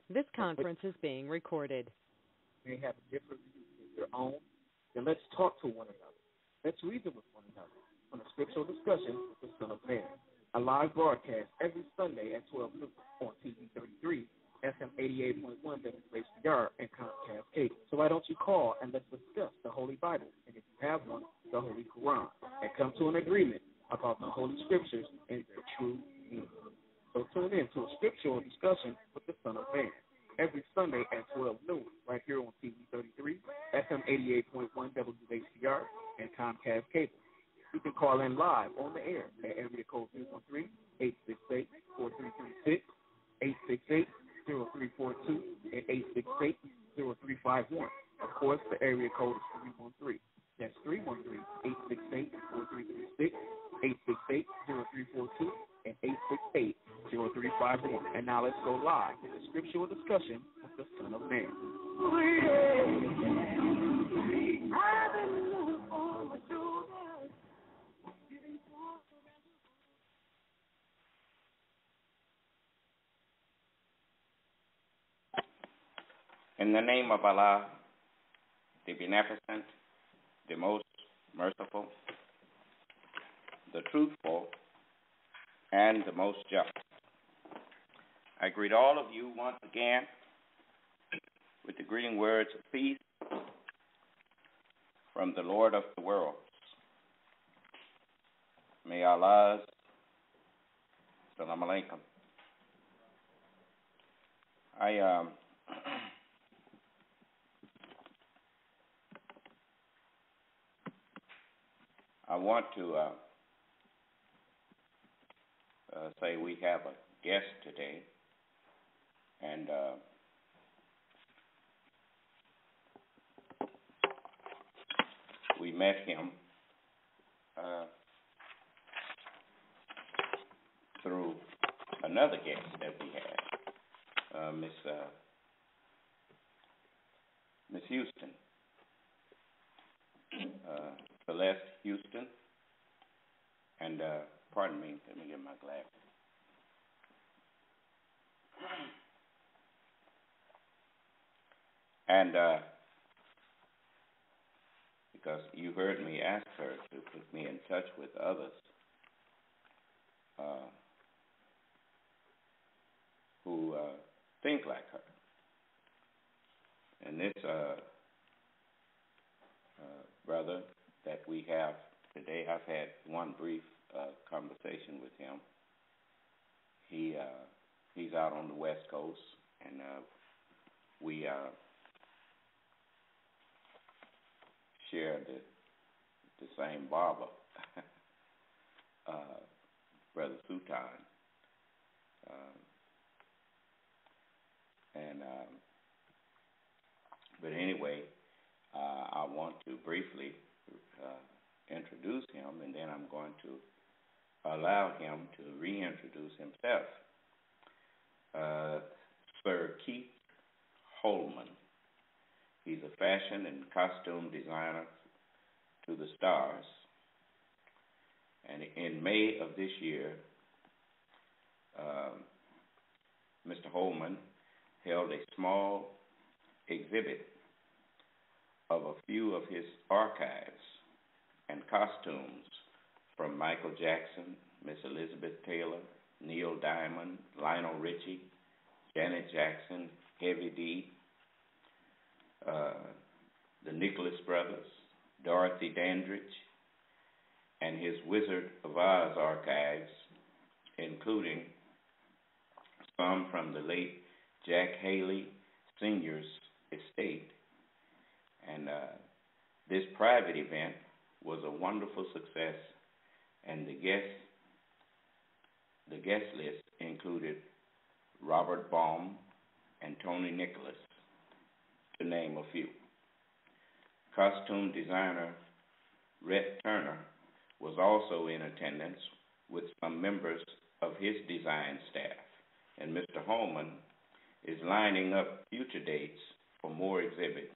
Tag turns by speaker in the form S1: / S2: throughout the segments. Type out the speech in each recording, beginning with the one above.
S1: This conference is being recorded.
S2: May have a different view than your own, then let's talk to one another. Let's reason with one another on a scriptural discussion with the Son of Man. A live broadcast every Sunday at 12 noon on TV 33, FM 88.1 WHBR, and Comcast Cable. So why don't you call and let's discuss the Holy Bible, and if you have one, the Holy Quran, and come to an agreement about the Holy Scriptures and their true meaning. So tune in to a scriptural discussion with the Son of Man every Sunday at 12 noon right here on TV 33, FM 88.1 WHBR, and Comcast Cable. You can call in live on the air at area code 313-868-4336, 868-0342, and 868-0351. Of course, the area code is 313. That's 313-868-4336, 868-0342, and 868-0351. And now let's go live with the scriptural discussion with the Son of Man.
S3: In the name of Allah, the Beneficent, the Most Merciful, the Truthful, and the Most Just, I greet all of you once again with the greeting words of peace from the Lord of the worlds. May Allah's Salam Alaikum. I want to say we have a guest today, and we met him through another guest that we had, Miss Houston. Celeste Houston, and pardon me, let me get my glasses. And because you heard me ask her to put me in touch with others who think like her. And this brother that we have today, I've had one brief conversation with him. He's out on the West Coast, and we share the same barber, Brother Sultan. But anyway, I want to briefly introduce him, and then I'm going to allow him to reintroduce himself. Sir Keith Holman. He's a fashion and costume designer to the stars. And in May of this year, Mr. Holman held a small exhibit of a few of his archives and costumes from Michael Jackson, Miss Elizabeth Taylor, Neil Diamond, Lionel Richie, Janet Jackson, Heavy D, the Nicholas Brothers, Dorothy Dandridge, and his Wizard of Oz archives, including some from the late Jack Haley Sr.'s estate. And this private event was a wonderful success, and the guest list included Robert Baum and Tony Nicholas, to name a few. Costume designer Rhett Turner was also in attendance with some members of his design staff, and Mr. Holman is lining up future dates for more exhibits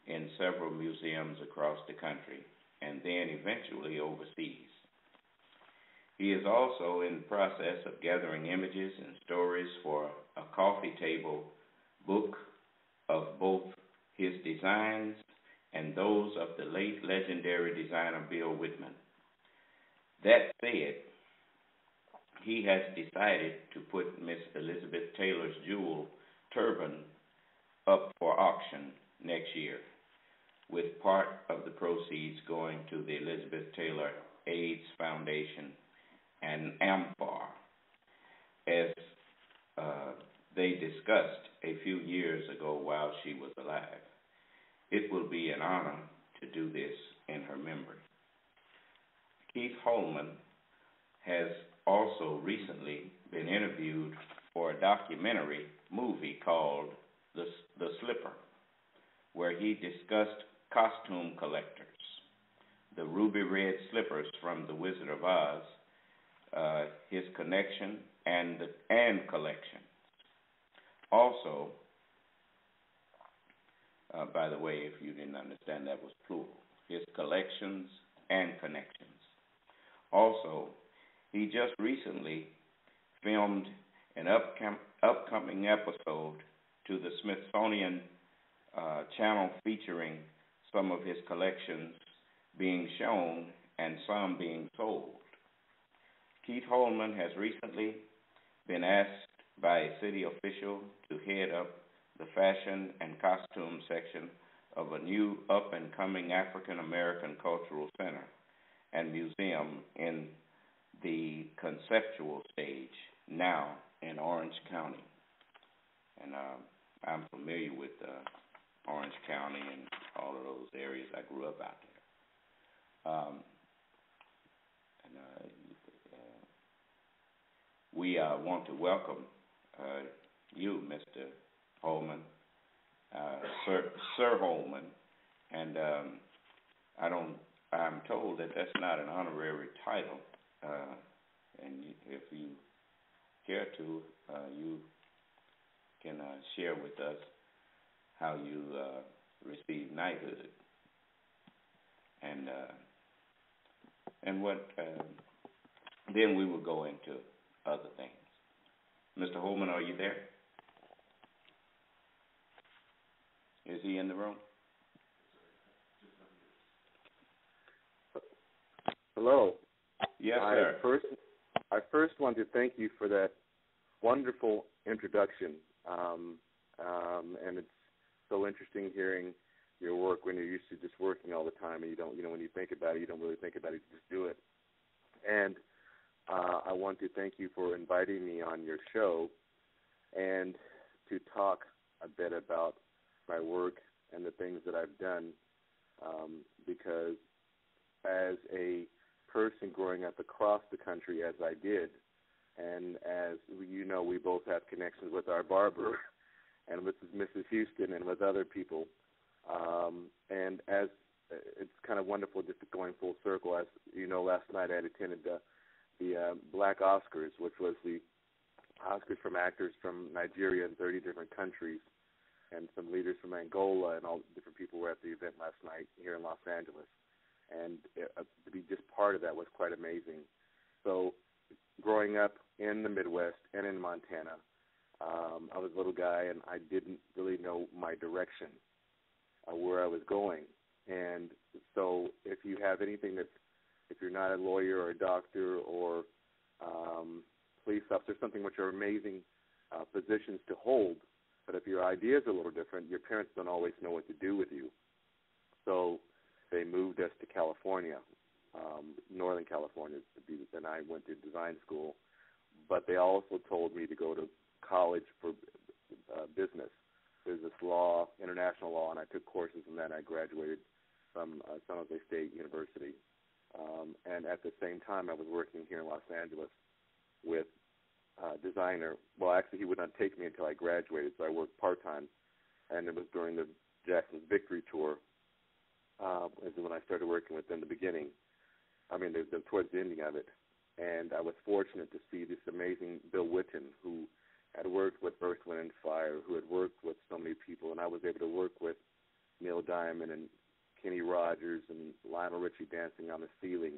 S3: in several museums across the country and then eventually overseas. He is also in the process of gathering images and stories for a coffee table book of both his designs and those of the late legendary designer Bill Whitman. That said, he has decided to put Miss Elizabeth Taylor's jewel turban up for auction next year, with part of the proceeds going to the Elizabeth Taylor AIDS Foundation and AMFAR, as they discussed a few years ago while she was alive. It will be an honor to do this in her memory. Keith Holman has also recently been interviewed for a documentary movie called The Slipper, where he discussed costume collectors, the ruby red slippers from The Wizard of Oz, his connection and collection. Also, by the way, if you didn't understand, that was plural, his collections and connections. Also, he just recently filmed an upcoming episode to the Smithsonian channel featuring some of his collections being shown and some being sold. Keith Holman has recently been asked by a city official to head up the fashion and costume section of a new up-and-coming African-American cultural center and museum in the conceptual stage, now in Orange County. And I'm familiar with Orange County and all of those areas. I grew up out there. We want to welcome you, Mr. Holman, Sir Holman, and I'm told that that's not an honorary title, and if you care to, you can share with us how you received knighthood, and what. Then we will go into other things. Mr. Holman, are you there? Is he in the room?
S4: Hello.
S3: Yes, sir.
S4: I first want to thank you for that wonderful introduction, and it's so interesting hearing your work when you're used to just working all the time, and you don't, when you think about it, you don't really think about it, you just do it. And I want to thank you for inviting me on your show and to talk a bit about my work and the things that I've done, because as a person growing up across the country as I did, and as we both have connections with our barber and with Mrs. Houston and with other people, and as it's kind of wonderful just going full circle. As you know, last night I had attended the Black Oscars, which was the Oscars from actors from Nigeria and 30 different countries, and some leaders from Angola, and all different people were at the event last night here in Los Angeles. And to be just part of that was quite amazing. So growing up in the Midwest and in Montana, I was a little guy, and I didn't really know my direction, where I was going. And so if you have anything if you're not a lawyer or a doctor or police officer, something which are amazing positions to hold, but if your ideas are a little different, your parents don't always know what to do with you. So they moved us to California, Northern California, and I went to design school. But they also told me to go to college for business law, international law, and I took courses in that, and I graduated from San Jose State University. And at the same time, I was working here in Los Angeles with a designer. Well, actually, he would not take me until I graduated, so I worked part-time, and it was during the Jackson's Victory Tour is when I started working with them in the beginning. Towards the ending of it. And I was fortunate to see this amazing Bill Whitton, who had worked with Earth, Wind, and Fire, who had worked with so many people, and I was able to work with Neil Diamond and Kenny Rogers and Lionel Richie dancing on the ceiling,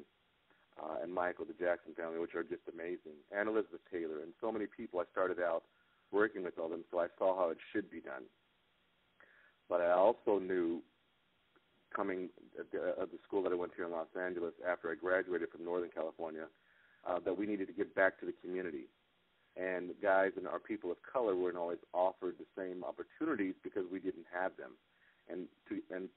S4: and Michael, the Jackson family, which are just amazing, and Elizabeth Taylor, and so many people. I started out working with all them, so I saw how it should be done. But I also knew, coming at the school that I went to in Los Angeles after I graduated from Northern California, that we needed to give back to the community. And guys and our people of color weren't always offered the same opportunities because we didn't have them. And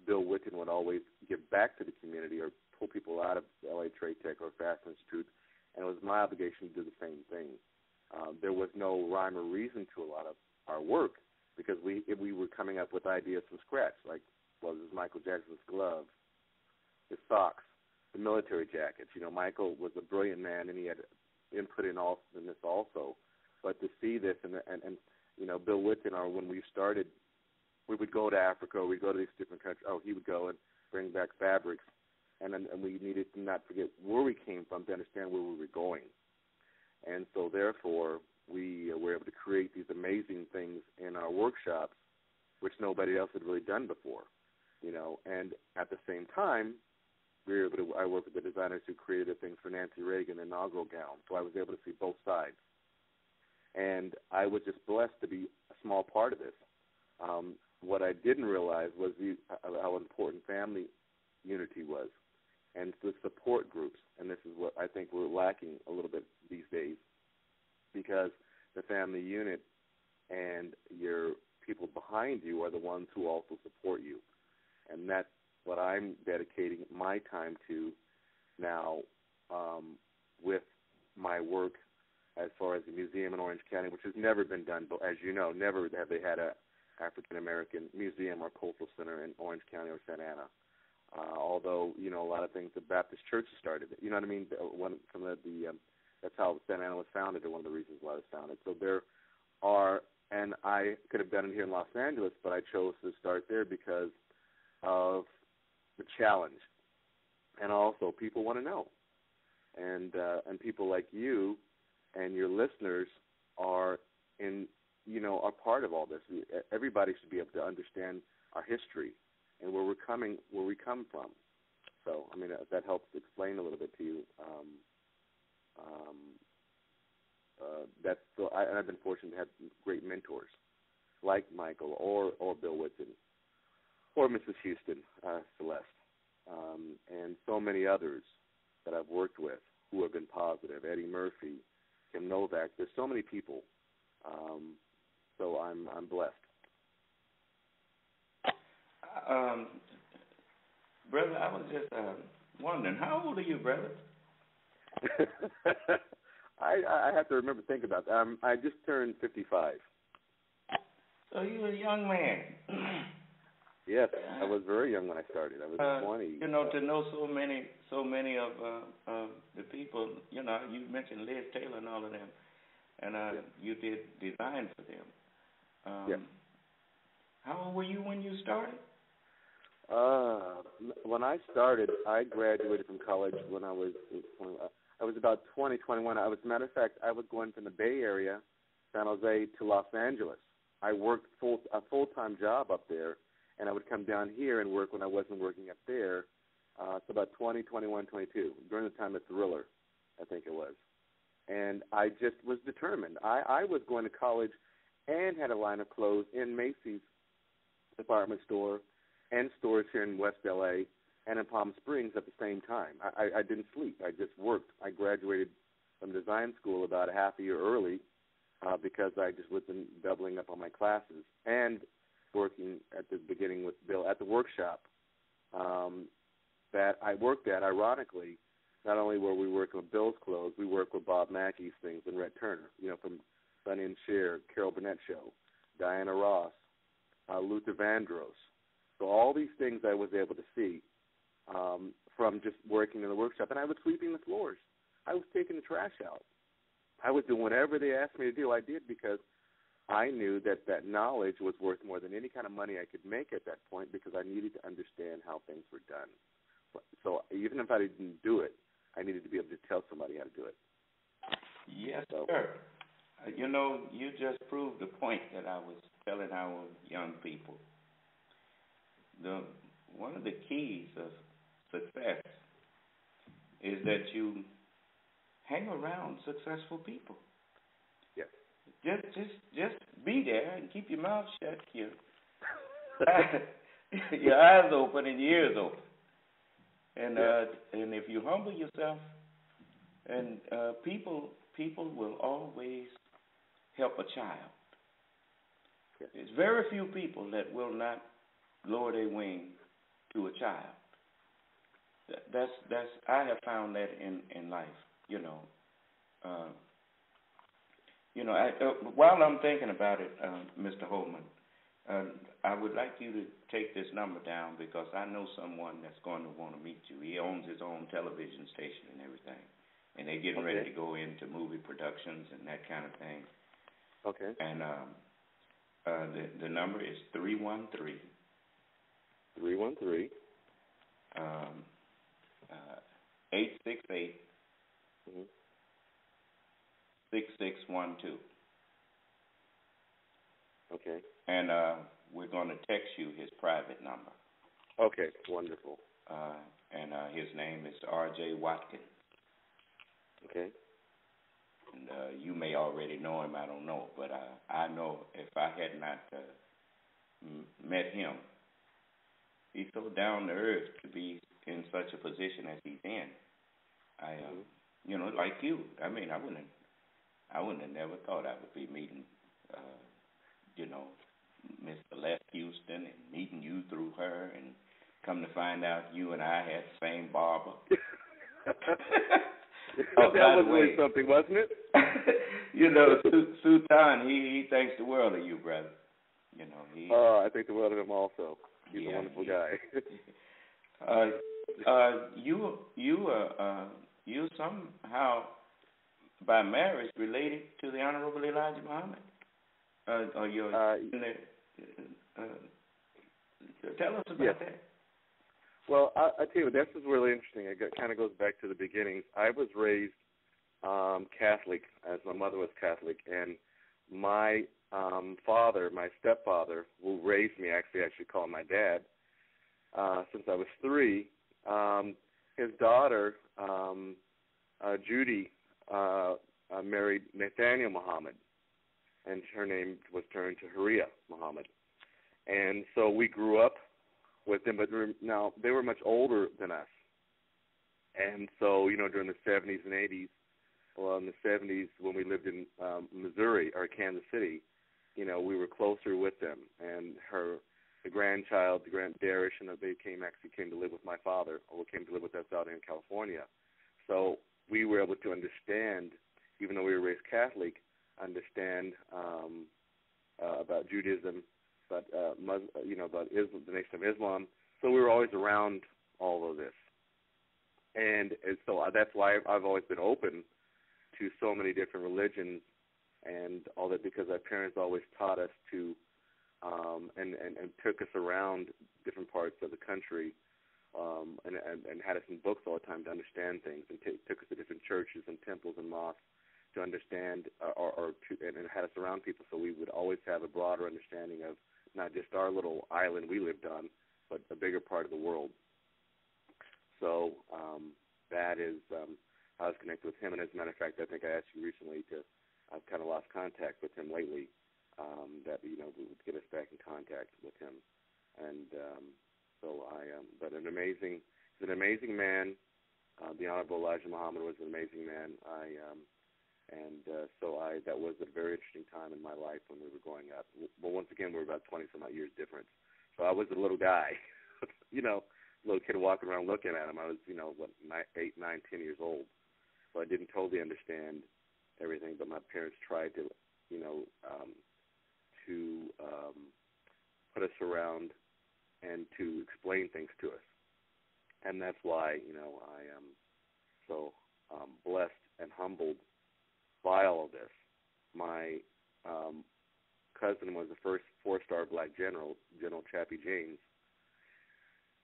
S4: Bill Whitten would always give back to the community or pull people out of LA Trade Tech or Fashion Institute, and it was my obligation to do the same thing. There was no rhyme or reason to a lot of our work because we were coming up with ideas from scratch, like, well, this is Michael Jackson's gloves, his socks, the military jackets. You know, Michael was a brilliant man, and he had input in this also. But to see this, and you know, Bill Whitten, when we started, we would go to Africa, we'd go to these different countries. Oh, he would go and bring back fabrics, and we needed to not forget where we came from to understand where we were going. And so, therefore, we were able to create these amazing things in our workshops, which nobody else had really done before. You know, and at the same time, I worked with the designers who created the things for Nancy Reagan, the inaugural gown, so I was able to see both sides. And I was just blessed to be a small part of this. What I didn't realize was how important family unity was, and the support groups. And this is what I think we're lacking a little bit these days, because the family unit and your people behind you are the ones who also support you. And that's what I'm dedicating my time to now with my work as far as the museum in Orange County, which has never been done. But as you know, never have they had a African-American museum or cultural center in Orange County or Santa Ana. Although, you know, a lot of things, the Baptist church started it. You know what I mean? That's how Santa Ana was founded, or one of the reasons why it was founded. So there are, and I could have done it here in Los Angeles, but I chose to start there because of the challenge. And also, people want to know. And people like you and your listeners are are part of all this. Everybody should be able to understand our history and where we come from. So, I mean, that helps explain a little bit to you. I've been fortunate to have great mentors like Michael or Bill Whitten or Mrs. Houston, Celeste, and so many others that I've worked with who have been positive. Eddie Murphy, Kim Novak. There's so many people. So I'm blessed.
S3: Brother, I was just wondering, how old are you, brother?
S4: I have to think about that. I just turned 55.
S3: So you're a young man.
S4: Yes, I was very young when I started. I was 20.
S3: You know, to know so many of the people, you know, you mentioned Liz Taylor and all of them, and you did design for them.
S4: Yes.
S3: How old were you when you started?
S4: When I started, I graduated from college when I was about 20, 21. As a matter of fact, I was going from the Bay Area, San Jose, to Los Angeles. I worked a full-time job up there, and I would come down here and work when I wasn't working up there. So about 20, 21, 22, during the time of Thriller, I think it was. And I just was determined. I was going to college and had a line of clothes in Macy's department store and stores here in West L.A. and in Palm Springs at the same time. I didn't sleep. I just worked. I graduated from design school about a half a year early because I just wasn't doubling up on my classes and working at the beginning with Bill at the workshop that I worked at. Ironically, not only were we working with Bill's clothes, we worked with Bob Mackey's things and Rhett Turner, you know, from Sonny and Cher, Carol Burnett Show, Diana Ross, Luther Vandross. So all these things I was able to see from just working in the workshop. And I was sweeping the floors. I was taking the trash out. I was doing whatever they asked me to do. I did because I knew that knowledge was worth more than any kind of money I could make at that point because I needed to understand how things were done. So even if I didn't do it, I needed to be able to tell somebody how to do it.
S3: Yes, sir. You know, you just proved the point that I was telling our young people. One of the keys of success is that you hang around successful people.
S4: Yes.
S3: Just be there and keep your mouth shut. Your eyes open and your ears open. And if you humble yourself, and people will always help a child. There's very few people that will not lower their wing to a child. That's I have found that in life. While I'm thinking about it, Mr. Holman, I would like you to take this number down because I know someone that's going to want to meet you. He owns his own television station and everything, and they're getting ready to go into movie productions and that kind of thing.
S4: Okay.
S3: And the number is 313.
S4: 313.
S3: 868. 6612.
S4: Okay.
S3: And we're going to text you his private number.
S4: Okay, wonderful.
S3: And his name is R.J. Watkins.
S4: Okay.
S3: And you may already know him, I don't know. But I know if I had not met him, he's so down to earth to be in such a position as he's in. Like you. I mean, I wouldn't have never thought I would be meeting, Miss Celeste Houston and meeting you through her, and come to find out you and I had the same barber.
S4: That was really something, wasn't it?
S3: Sultan, he thinks the world of you, brother.
S4: I think the world of him also. He's a wonderful guy. You somehow by marriage related to the Honorable Elijah Muhammad. Tell us about that. Well, I tell you, this is really interesting. It kind of goes back to the beginning. I was raised Catholic, as my mother was Catholic, and my father, my stepfather, who raised me, actually I should call my dad, since I was 3. His daughter, Judy, married Nathaniel Muhammad, and her name was turned to Haria Muhammad. And so we grew up with them, but now they were much older than us. And so, during the 70s and 80s, well, in the 70s when we lived in Missouri or Kansas City, we were closer with them. And the grandchild, the Grand Darish, and they came to live with my father, or came to live with us out in California. So we were able to understand, even though we were raised Catholic, understand about Judaism, about about Islam, the Nation of Islam. So we were always around all of this, and so that's why I've always been open to so many different religions and all that, because our parents always taught us to and took us around different parts of the country, and had us in books all the time to understand things, and took us to different churches and temples and mosques to understand, and had us around people, so we would always have a broader understanding of not just our little island we lived on, but a bigger part of the world. So that is how I was connected with him. And as a matter of fact, I think I asked you recently I've kind of lost contact with him lately, that we would get us back in contact with him. And but he's an amazing man. The Honorable Elijah Muhammad was an amazing man. That was a very interesting time in my life when we were growing up. Well, once again, we were about 20-some-odd years difference. So I was a little guy, little kid walking around looking at him. I was, 8, 9, 10 years old. So I didn't totally understand everything, but my parents tried to, put us around and to explain things to us. And that's why, I am so blessed and humbled by all of this. My cousin was the first 4-star black general, General Chappie James.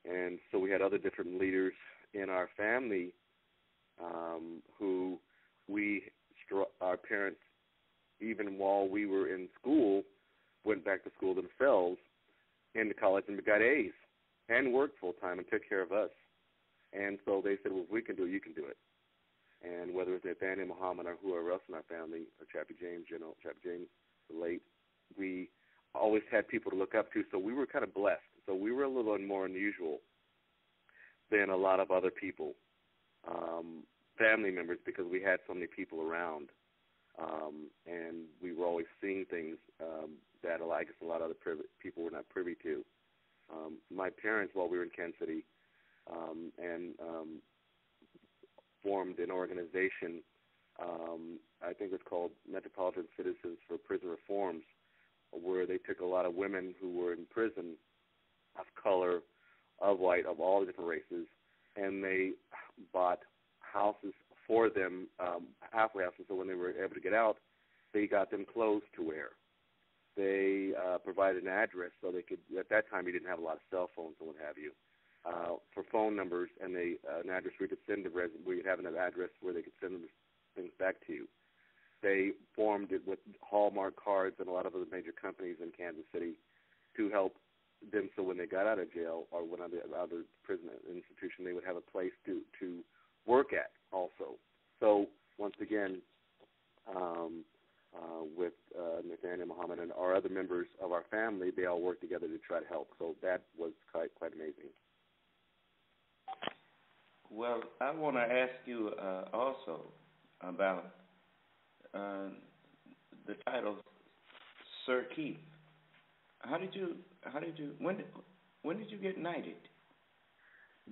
S4: And so we had other different leaders in our family who our parents, even while we were in school, went back to school themselves, into college, and got A's and worked full-time and took care of us. And so they said, well, if we can do it, you can do it. And whether it's Nathaniel Muhammad or whoever else in our family, or Chappie James, Chappie James, the late, we always had people to look up to. So we were kind of blessed. So we were a little more unusual than a lot of other people, family members, because we had so many people around. And we were always seeing things that I guess a lot of other people were not privy to. My parents, while we were in Kansas City, and formed an organization, I think it's called Metropolitan Citizens for Prison Reforms, where they took a lot of women who were in prison of color, of white, of all the different races, and they bought houses for them, halfway houses, so when they were able to get out, they got them clothes to wear. They provided an address so they could, at that time you didn't have a lot of cell phones and what have you, for phone numbers, and an address where you could send where you'd have an address where they could send things back to you. They formed it with Hallmark cards and a lot of other major companies in Kansas City to help them, so when they got out of jail or went out of the prison institution, they would have a place to work at also. So once again, with Nathaniel Muhammad and our other members of our family, they all worked together to try to help. So that was quite amazing.
S3: Well, I want to ask you also about the title Sir Keith. When did you get knighted?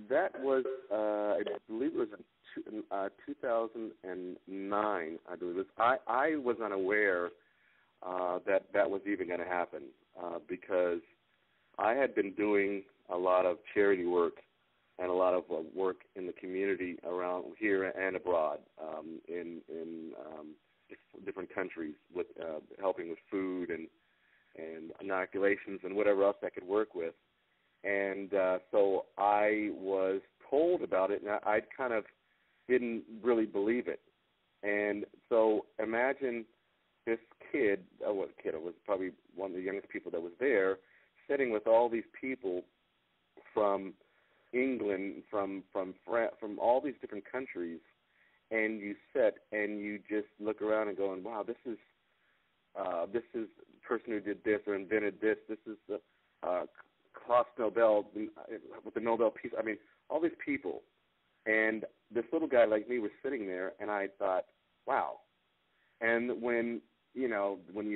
S4: That was, I believe it was in 2009, I believe it was. I was unaware that was even going to happen because I had been doing a lot of charity work and a lot of work in the community around here and abroad in different countries with helping with food and inoculations and whatever else I could work with. And so I was told about it, and I kind of didn't really believe it. And so imagine this kid, it was probably one of the youngest people that was there, sitting with all these people from England, from France, from all these different countries, and you sit and you just look around and going, wow, this is the person who did this or invented this. This is the Klaus Nobel with the Nobel Peace. I mean, all these people. And this little guy like me was sitting there, and I thought, wow. And when you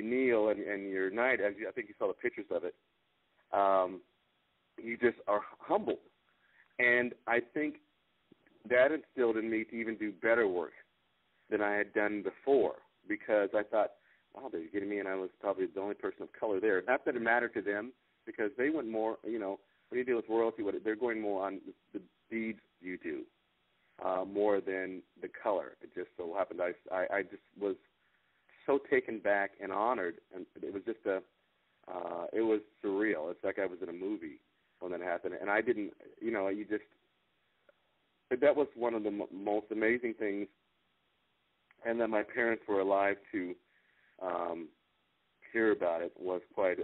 S4: kneel and you're knighted, I think you saw the pictures of it, you just are humbled. And I think that instilled in me to even do better work than I had done before, because I thought, wow, they're getting me, and I was probably the only person of color there. Not that it mattered to them, because they went more, when you deal with royalty, they're going more on the deeds you do, more than the color. It just so happened I just was so taken back and honored, and it was just it was surreal. It's like I was in a movie when that happened, and I didn't, that was one of the most amazing things, and that my parents were alive to hear about it was quite,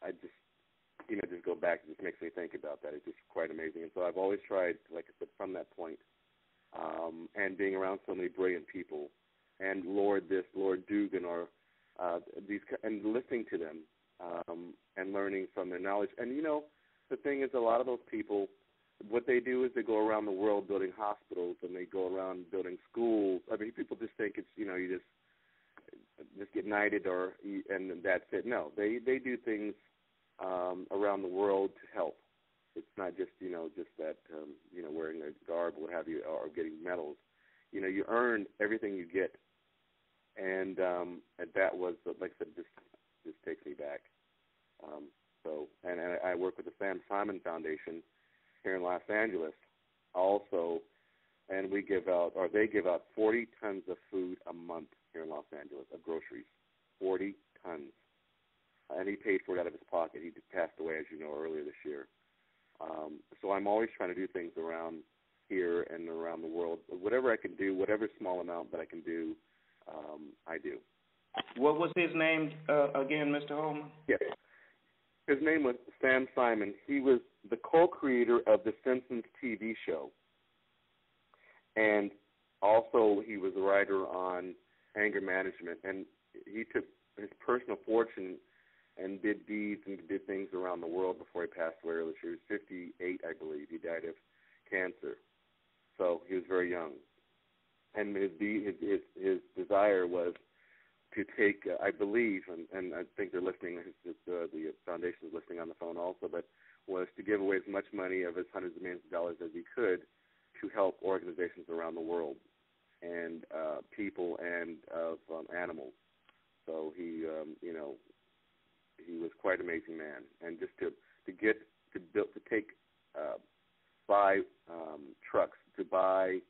S4: I just go back, it just makes me think about that. It's just quite amazing. And so I've always tried, like I said, from that point, and being around so many brilliant people, and Lord Dugan, or and listening to them, and learning from their knowledge. And, the thing is, a lot of those people, what they do is they go around the world building hospitals, and they go around building schools. I mean, people just think it's, you just get knighted and that's it. No, they do things around the world to help. It's not just, just that, wearing a garb, what have you, or getting medals. You earn everything you get. And that was, like I said, just takes me back. And I work with the Sam Simon Foundation here in Los Angeles also, and they give out 40 tons of food a month here in Los Angeles, of groceries, 40 tons. And he paid for it out of his pocket. He passed away, as you know, earlier this year. So I'm always trying to do things around here and around the world. Whatever I can do, whatever small amount that I can do, I do.
S3: What was his name again, Mr. Holman?
S4: Yes. His name was Sam Simon. He was the co-creator of the Simpsons TV show. And also he was a writer on anger management, and he took his personal fortune and did deeds and did things around the world before he passed away earlier. He was 58, I believe. He died of cancer. So he was very young. And his desire was to take, I believe, and I think they're listening, the foundation is listening on the phone also, but was to give away as much money of his hundreds of millions of dollars as he could to help organizations around the world and people and of animals. So he, he was quite an amazing man. And just to buy trucks, to buy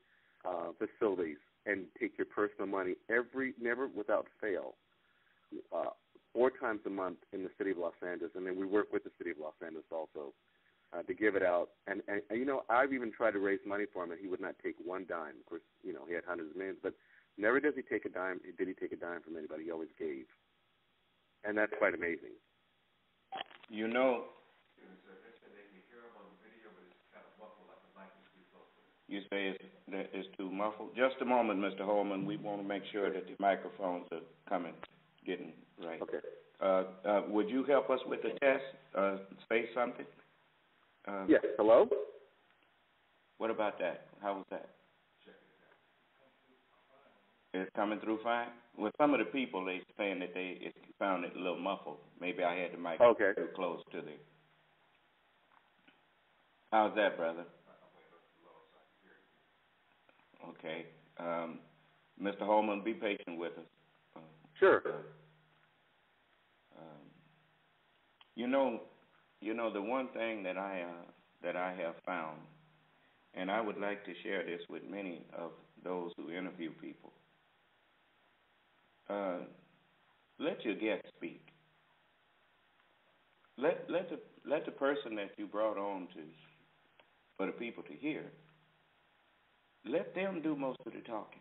S4: facilities, and take your personal money never without fail, 4 times a month in the city of Los Angeles, and then we work with the city of Los Angeles also to give it out. And I've even tried to raise money for him, and he would not take one dime. Of course, he had hundreds of millions, but never did he take a dime from anybody. He always gave, and that's quite amazing.
S3: You say it's too muffled. Just a moment, Mr. Holman. We want to make sure that the microphones are getting right.
S4: Okay.
S3: Would you help us with the test? Say something.
S4: Yes. Hello?
S3: What about that? How was that? It's coming through fine? Well, some of the people, they saying that it found it a little muffled. Maybe I had the mic too close to the... How's that, brother? Okay. Mr. Holman, be patient with us.
S4: Sure.
S3: The one thing that I have found, and I would like to share this with many of those who interview people. Let your guest speak. Let the person that you brought on for the people to hear. Let them do most of the talking.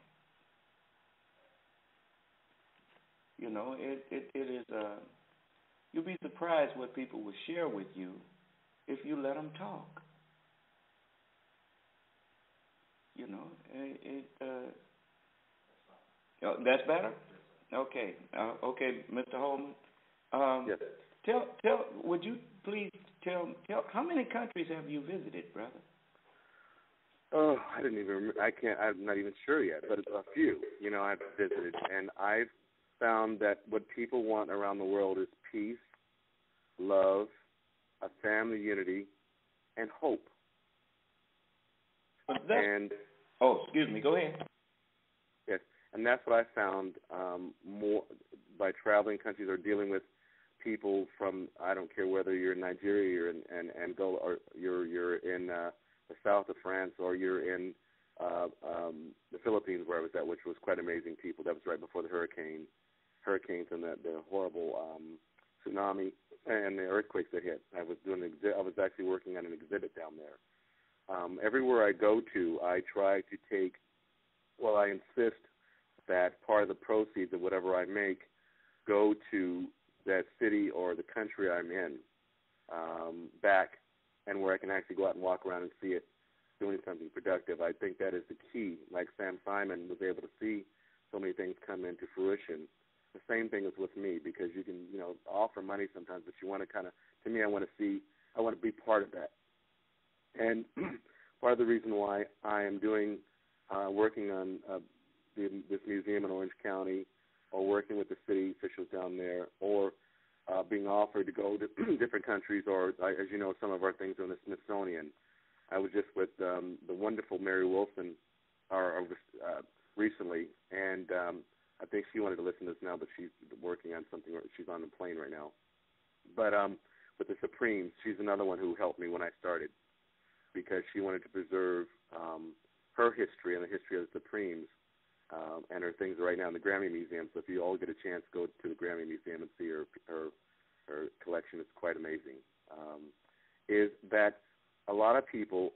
S3: It is. You'll be surprised what people will share with you if you let them talk. That's better. Okay. Okay, Mr. Holman.
S4: Yes.
S3: Would you please tell? How many countries have you visited, brother?
S4: Oh, I didn't even remember. I'm not even sure yet, but it's a few. I've visited, and I've found that what people want around the world is peace, love, a family unity, and hope.
S3: Excuse me. Go ahead.
S4: Yes, and that's what I found more by traveling countries or dealing with people from, I don't care whether you're in Nigeria, you're in Angola, or you're in the south of France, or you're in the Philippines, where I was at, which was quite amazing people. That was right before the hurricanes and the horrible tsunami and the earthquakes that hit. I was actually working on an exhibit down there. Everywhere I go to, I try to I insist that part of the proceeds of whatever I make go to that city or the country I'm in back, and where I can actually go out and walk around and see it doing something productive. I think that is the key. Like Sam Simon was able to see so many things come into fruition. The same thing is with me, because you can, offer money sometimes, but you want to I want to be part of that. And part of the reason why I am working on this museum in Orange County, or working with the city officials down there, or being offered to go to different countries, or, as you know, some of our things are in the Smithsonian. I was just with the wonderful Mary Wilson recently, and I think she wanted to listen to this now, but she's working on something. She's on the plane right now. But with the Supremes, she's another one who helped me when I started, because she wanted to preserve her history and the history of the Supremes, and her things right now in the Grammy Museum. So if you all get a chance, go to the Grammy Museum and see her collection. It's quite amazing. Is that a lot of people,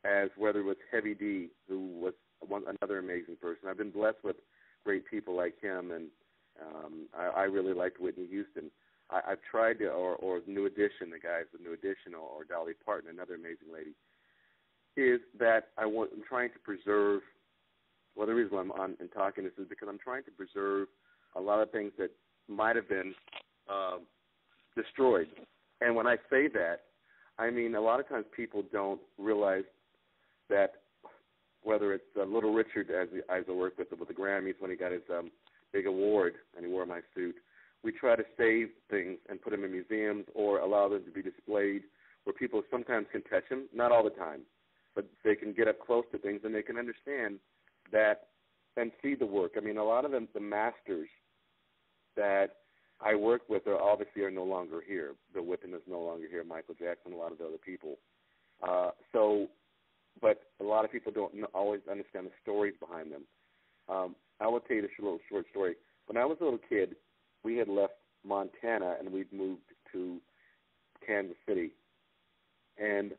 S4: as whether it was Heavy D, who was another amazing person. I've been blessed with great people like him, and I really liked Whitney Houston. I've tried to, or New Edition, the guys with New Edition, or Dolly Parton, another amazing lady, is that I'm trying to preserve well, the reason why I'm on and talking this is because I'm trying to preserve a lot of things that might have been destroyed. And when I say that, I mean a lot of times people don't realize that whether it's Little Richard, as I worked with the Grammys when he got his big award and he wore my suit, we try to save things and put them in museums or allow them to be displayed where people sometimes can touch them, not all the time, but they can get up close to things and they can understand that and see the work. I mean, a lot of them, the masters that I work with are no longer here. Bill Whitton is no longer here, Michael Jackson, a lot of the other people. But a lot of people don't always understand the stories behind them. I will tell you this little short story. When I was a little kid, we had left Montana and we'd moved to Kansas City. And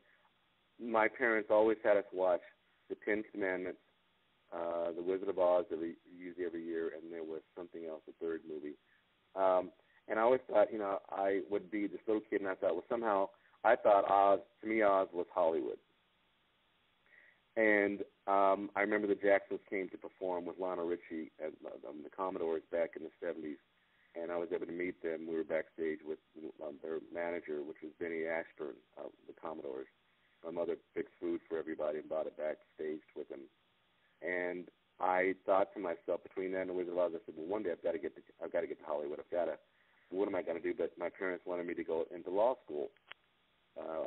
S4: my parents always had us watch the Ten Commandments, The Wizard of Oz usually every year, and there was something else, a third movie. And I always thought, I would be this little kid, and I thought, I thought Oz was Hollywood. And I remember the Jacksons came to perform with Lionel Richie at the Commodores back in the 70s, and I was able to meet them. We were backstage with their manager, which was Benny Ashburn of the Commodores. My mother picked food for everybody and brought it backstage with him. And I thought to myself, between that and the Wizard of Oz, I said, well, one day I've got to get to Hollywood. What am I going to do? But my parents wanted me to go into law school,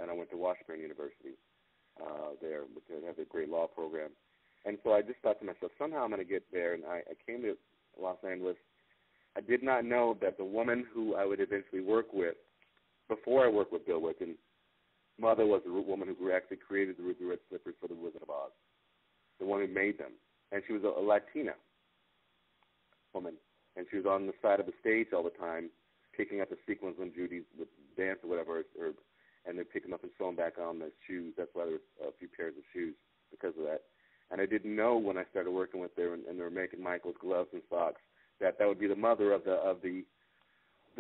S4: and I went to Washburn University there, which has a great law program. And so I just thought to myself, somehow I'm going to get there. And I came to Los Angeles. I did not know that the woman who I would eventually work with, before I worked with Bill Whitton, mother was the woman who actually created the ruby red slippers for the Wizard of Oz, the one who made them. And she was a Latina woman, and she was on the side of the stage all the time, picking up the sequins when Judy would dance or whatever, and they'd pick them up and sew them back on the shoes. That's why there was a few pairs of shoes because of that. And I didn't know when I started working with them, and they were making Michael's gloves and socks, that would be the mother of the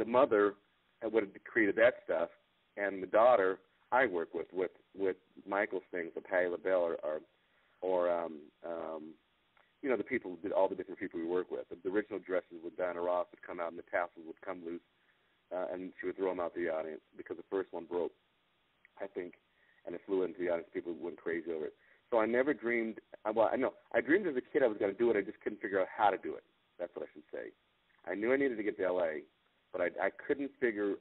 S4: mother that would have created that stuff, and the daughter I work with Michael's things, the Patti LaBelle or the people, all the different people we work with. The original dresses with Diana Ross would come out and the tassels would come loose, and she would throw them out to the audience because the first one broke, I think, and it flew into the audience. People went crazy over it. So I never dreamed, I dreamed as a kid I was going to do it. I just couldn't figure out how to do it. That's what I should say. I knew I needed to get to L.A., but I couldn't figure,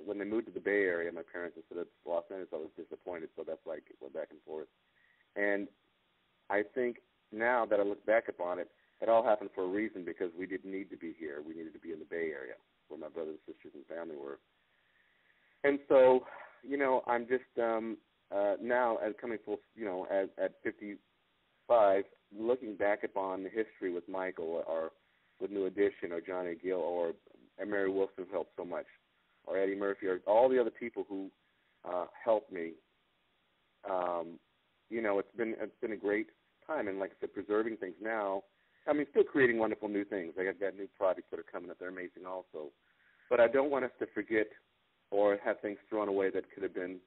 S4: when they moved to the Bay Area, my parents instead of Los Angeles, I was disappointed, so that's why I went back and forth. And I think now that I look back upon it, it all happened for a reason because we didn't need to be here. We needed to be in the Bay Area where my brothers, sisters, and family were. And so, I'm just now as coming full, at 55, looking back upon the history with Michael or with New Edition or Johnny Gill or Mary Wilson, who helped so much, or Eddie Murphy, or all the other people who helped me. It's been a great time, and like I said, preserving things now. I mean, still creating wonderful new things. I've got new projects that are coming up. They're amazing also. But I don't want us to forget or have things thrown away that could have been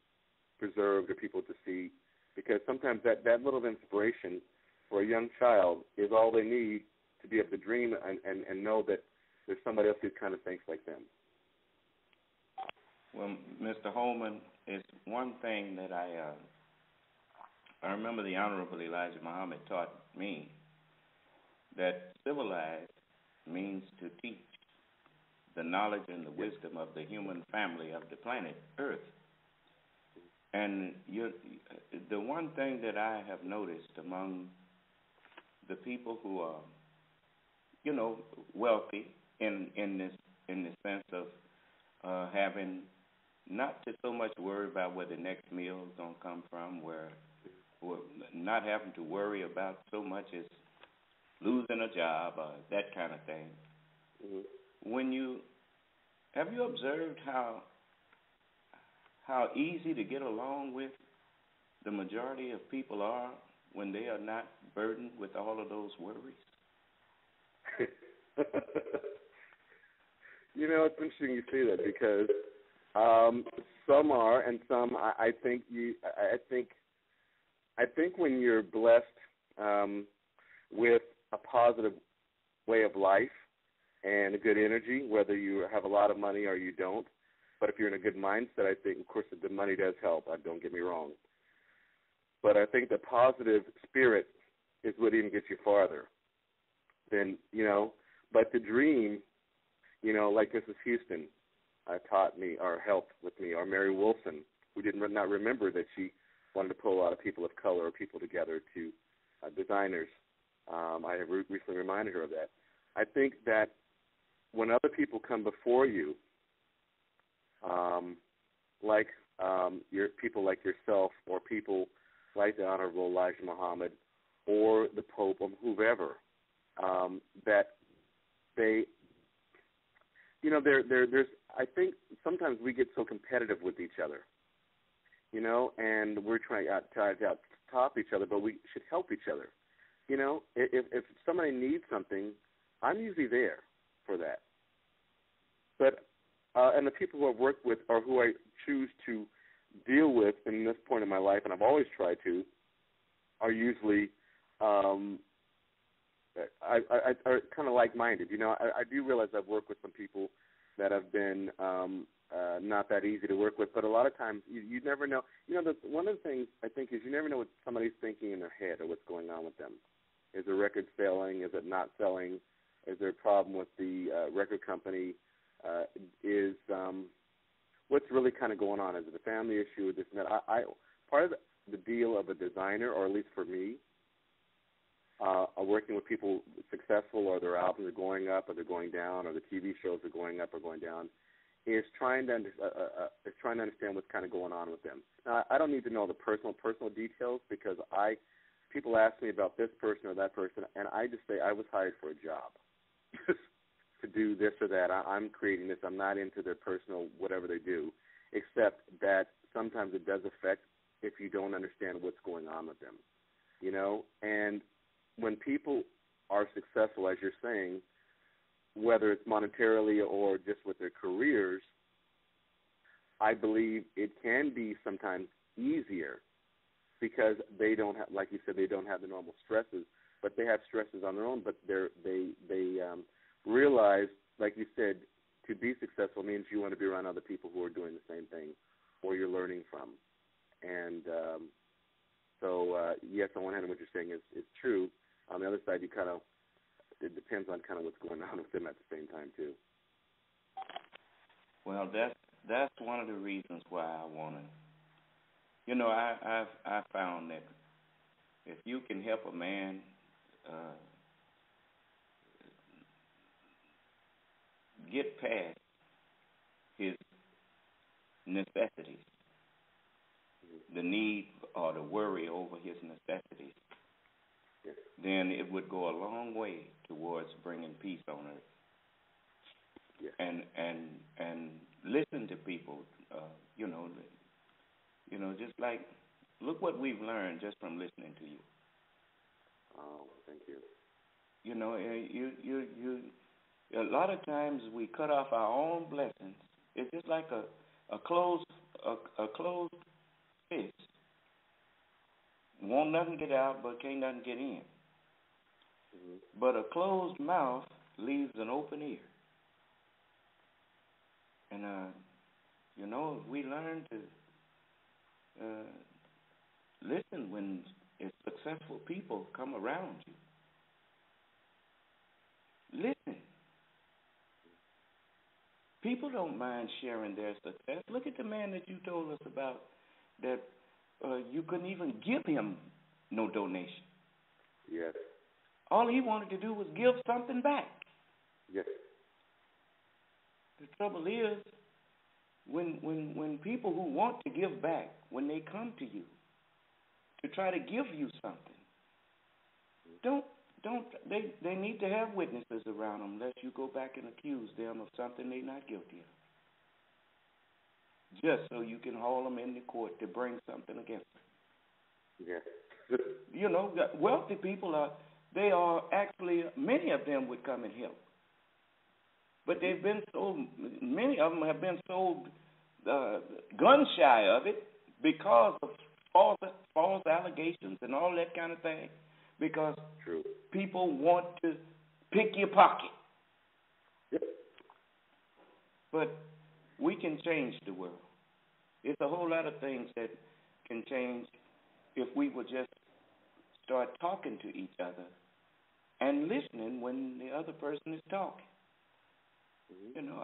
S4: preserved or people to see, because sometimes that little inspiration for a young child is all they need to be able to dream and know that there's somebody else who kind of thinks like them.
S3: Well, Mr. Holman, it's one thing that I remember the Honorable Elijah Muhammad taught me, that civilized means to teach the knowledge and the wisdom of the human family of the planet Earth. And the one thing that I have noticed among the people who are, wealthy in the sense of having not to so much worry about where the next meal is going to come from, where not having to worry about so much as losing a job or that kind of thing. Mm-hmm. Have you observed how easy to get along with the majority of people are when they are not burdened with all of those worries?
S4: It's interesting you say that because some are, and some I think when you're blessed with a positive way of life and a good energy, whether you have a lot of money or you don't. But if you're in a good mindset, I think, of course, the money does help. Don't get me wrong. But I think the positive spirit is what even gets you farther. Then, but the dream, like Mrs. Houston taught me or helped with me, or Mary Wilson, who did not remember that she wanted to pull a lot of people of color or people together to designers. I have recently reminded her of that. I think that when other people come before you, like your people like yourself, or people like the Honorable Elijah Muhammad, or the Pope, or whoever, that they, there's. I think sometimes we get so competitive with each other, and we're trying to top each other, but we should help each other. If somebody needs something, I'm usually there for that. But and the people who I've worked with, or who I choose to deal with in this point in my life, and I've always tried to, are usually are kind of like-minded. I do realize I've worked with some people that have been not that easy to work with, but a lot of times you never know. One of the things I think is you never know what somebody's thinking in their head or what's going on with them. Is the record selling? Is it not selling? Is there a problem with the record company? What's really kind of going on? Is it a family issue or this and that? Part of the deal of a designer, or at least for me, working with people successful, or their albums are going up or they're going down, or the TV shows are going up or going down, is trying to understand what's kind of going on with them. Now, I don't need to know the personal details, because people ask me about this person or that person, and I just say I was hired for a job to do this or that. I'm creating this. I'm not into their personal whatever they do, except that sometimes it does affect if you don't understand what's going on with them, And when people are successful, as you're saying, whether it's monetarily or just with their careers, I believe it can be sometimes easier, because they don't have, like you said, they don't have the normal stresses, but they have stresses on their own. But they realize, like you said, to be successful means you want to be around other people who are doing the same thing, or you're learning from. And so, yes, on one hand, what you're saying is true. On the other side, it depends on kind of what's going on with them at the same time too.
S3: Well, that's one of the reasons why I want to. I've found that if you can help a man get past his necessities, the need or the worry over his necessities, then it would go a long way towards bringing peace on earth.
S4: Yes.
S3: And listen to people, just like, look what we've learned just from listening to you.
S4: Oh, thank you.
S3: You a lot of times we cut off our own blessings. It's just like a closed fist. Won't nothing get out, but can't nothing get in.
S4: Mm-hmm.
S3: But a closed mouth leaves an open ear. And, if we learn to listen when successful people come around you. Listen. People don't mind sharing their success. Look at the man that you told us about, that you couldn't even give him no donation.
S4: Yes.
S3: All he wanted to do was give something back.
S4: Yes.
S3: The trouble is, when people who want to give back, when they come to you to try to give you something, they need to have witnesses around them, lest you go back and accuse them of something they're not guilty of, just so you can haul them into court to bring something against them.
S4: Yes.
S3: Wealthy people they are actually, many of them would come and help. But many of them have been so gun shy of it because of false allegations and all that kind of thing. because
S4: True.
S3: people want to pick your pocket.
S4: Yep.
S3: But we can change the world. There's a whole lot of things that can change if we would just start talking to each other and listening when the other person is talking.
S4: Mm-hmm.
S3: You know,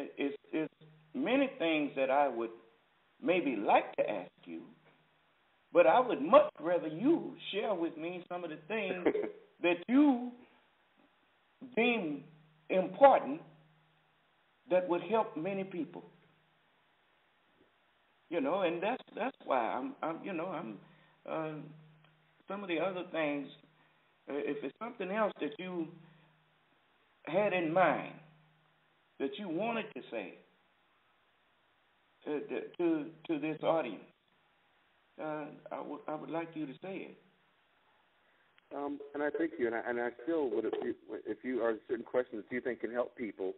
S3: it's many things that I would maybe like to ask you, but I would much rather you share with me some of the things that you deem important that would help many people. You know, and that's why I'm some of the other things. If it's something else that you had in mind that you wanted to say to this audience, I would like you to say it.
S4: And I thank you, and I still would, if you are certain questions that you think can help people,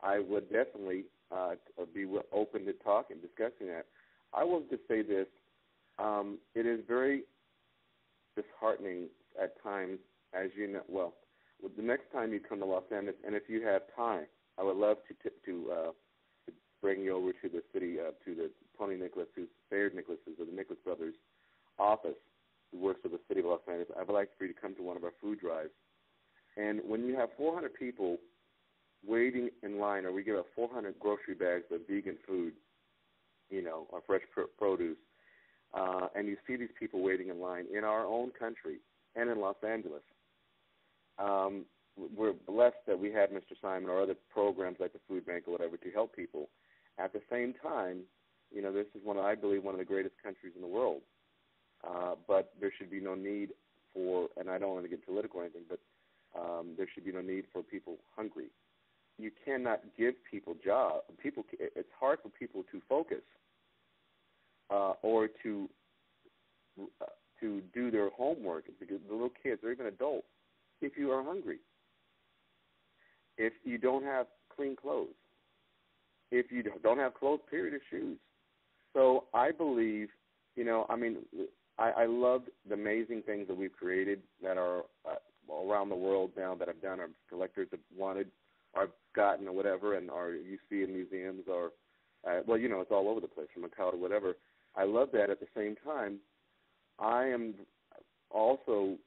S4: I would definitely be open to talk and discussing that. I will just say this: it is very disheartening at times, as you know. Well, the next time you come to Los Angeles, and if you have time, I would love to bring you over to the city, to the Tony Nicholas, who's Bayard Nicholas's, or the Nicholas Brothers office, who works for the city of Los Angeles. I would like for you to come to one of our food drives. And when you have 400 people waiting in line, or we give out 400 grocery bags of vegan food, you know, or fresh produce, and you see these people waiting in line in our own country and in Los Angeles, we're blessed that we have Mr. Simon or other programs like the Food Bank or whatever to help people. At the same time, you know, this is I believe one of the greatest countries in the world. But there should be no need for, and I don't want to get political or anything, but there should be no need for people hungry. You cannot give people jobs. It's hard for people to focus or to do their homework, because the little kids or even adults, if you are hungry, if you don't have clean clothes, if you don't have clothes, period, or shoes. So I believe, you know, I mean, I love the amazing things that we've created that are around the world now that I've done, or collectors have wanted, or I've gotten, or whatever, and or you see in museums, or, well, you know, it's all over the place, from Macau to whatever. I love that. At the same time, I am also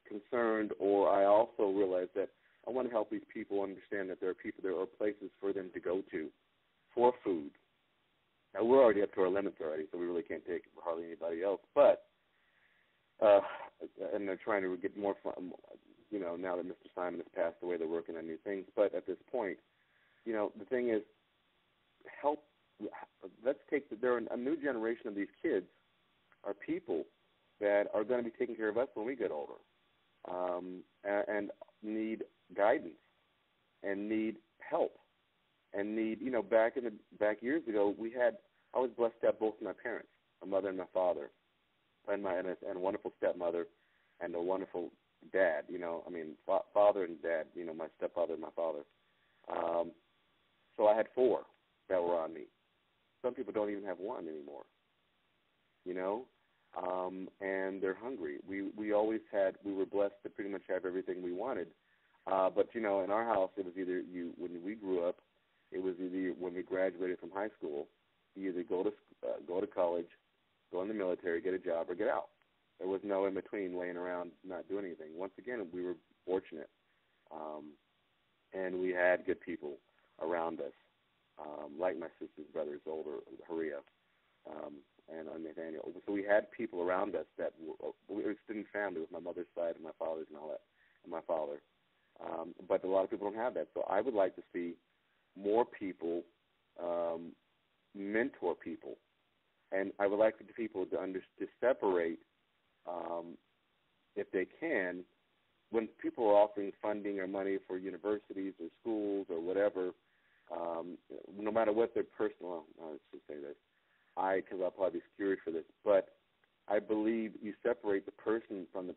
S4: concerned, or I also realize that I want to help these people understand that there are places for them to go to for food. Now, we're already up to our limits already, so we really can't take hardly anybody else. But, and they're trying to get more fun, you know, now that Mr. Simon has passed away, they're working on new things. But at this point, you know, the thing is, there are a new generation of these kids are people that are going to be taking care of us when we get older, and need guidance and need help. And need, you know, back years ago, I was blessed to have both of my parents, my mother and my father, and a wonderful stepmother, and a wonderful dad. You know, I mean, father and dad. You know, my stepfather and my father. So I had four that were on me. Some people don't even have one anymore. You know, and they're hungry. We were blessed to pretty much have everything we wanted. But you know, in our house, it was either when we grew up. It was either when we graduated from high school, you either go to college, go in the military, get a job, or get out. There was no in between, laying around not doing anything. Once again, we were fortunate, and we had good people around us, like my sister's brothers, older Haria, and Nathaniel. So we had people around us that we were extended family with my mother's side and my father's and all that, and my father. But a lot of people don't have that. So I would like to see more people mentor people, and I would like for the people to separate, if they can, when people are offering funding or money for universities or schools or whatever, no matter what their personal, I should say this, because I'll probably be skewed for this, but I believe you separate the person from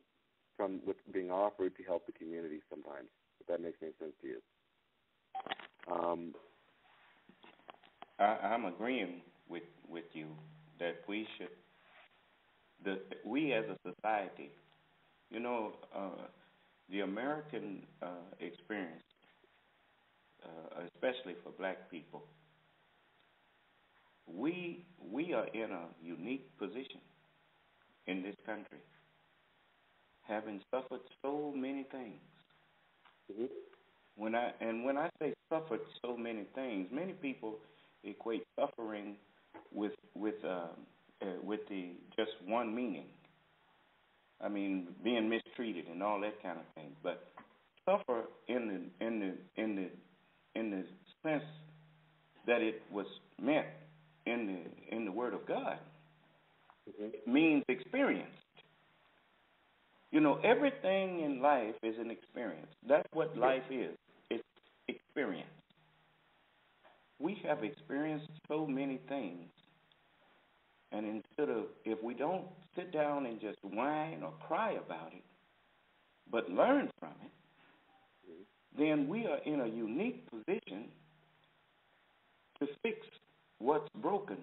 S4: what's being offered to help the community sometimes, if that makes any sense to you.
S3: I'm agreeing with you that we should we as a society, the American experience, especially for black people, we are in a unique position in this country, having suffered so many things.
S4: Mm-hmm.
S3: When I say suffered so many things, many people equate suffering with the just one meaning. I mean, being mistreated and all that kind of thing. But suffer in the sense that it was meant in the Word of God,
S4: Mm-hmm.
S3: means experienced. Everything in life is an experience. That's what life is. It's experience. We have experienced so many things, and if we don't sit down and just whine or cry about it, but learn from it, then we are in a unique position to fix what's broken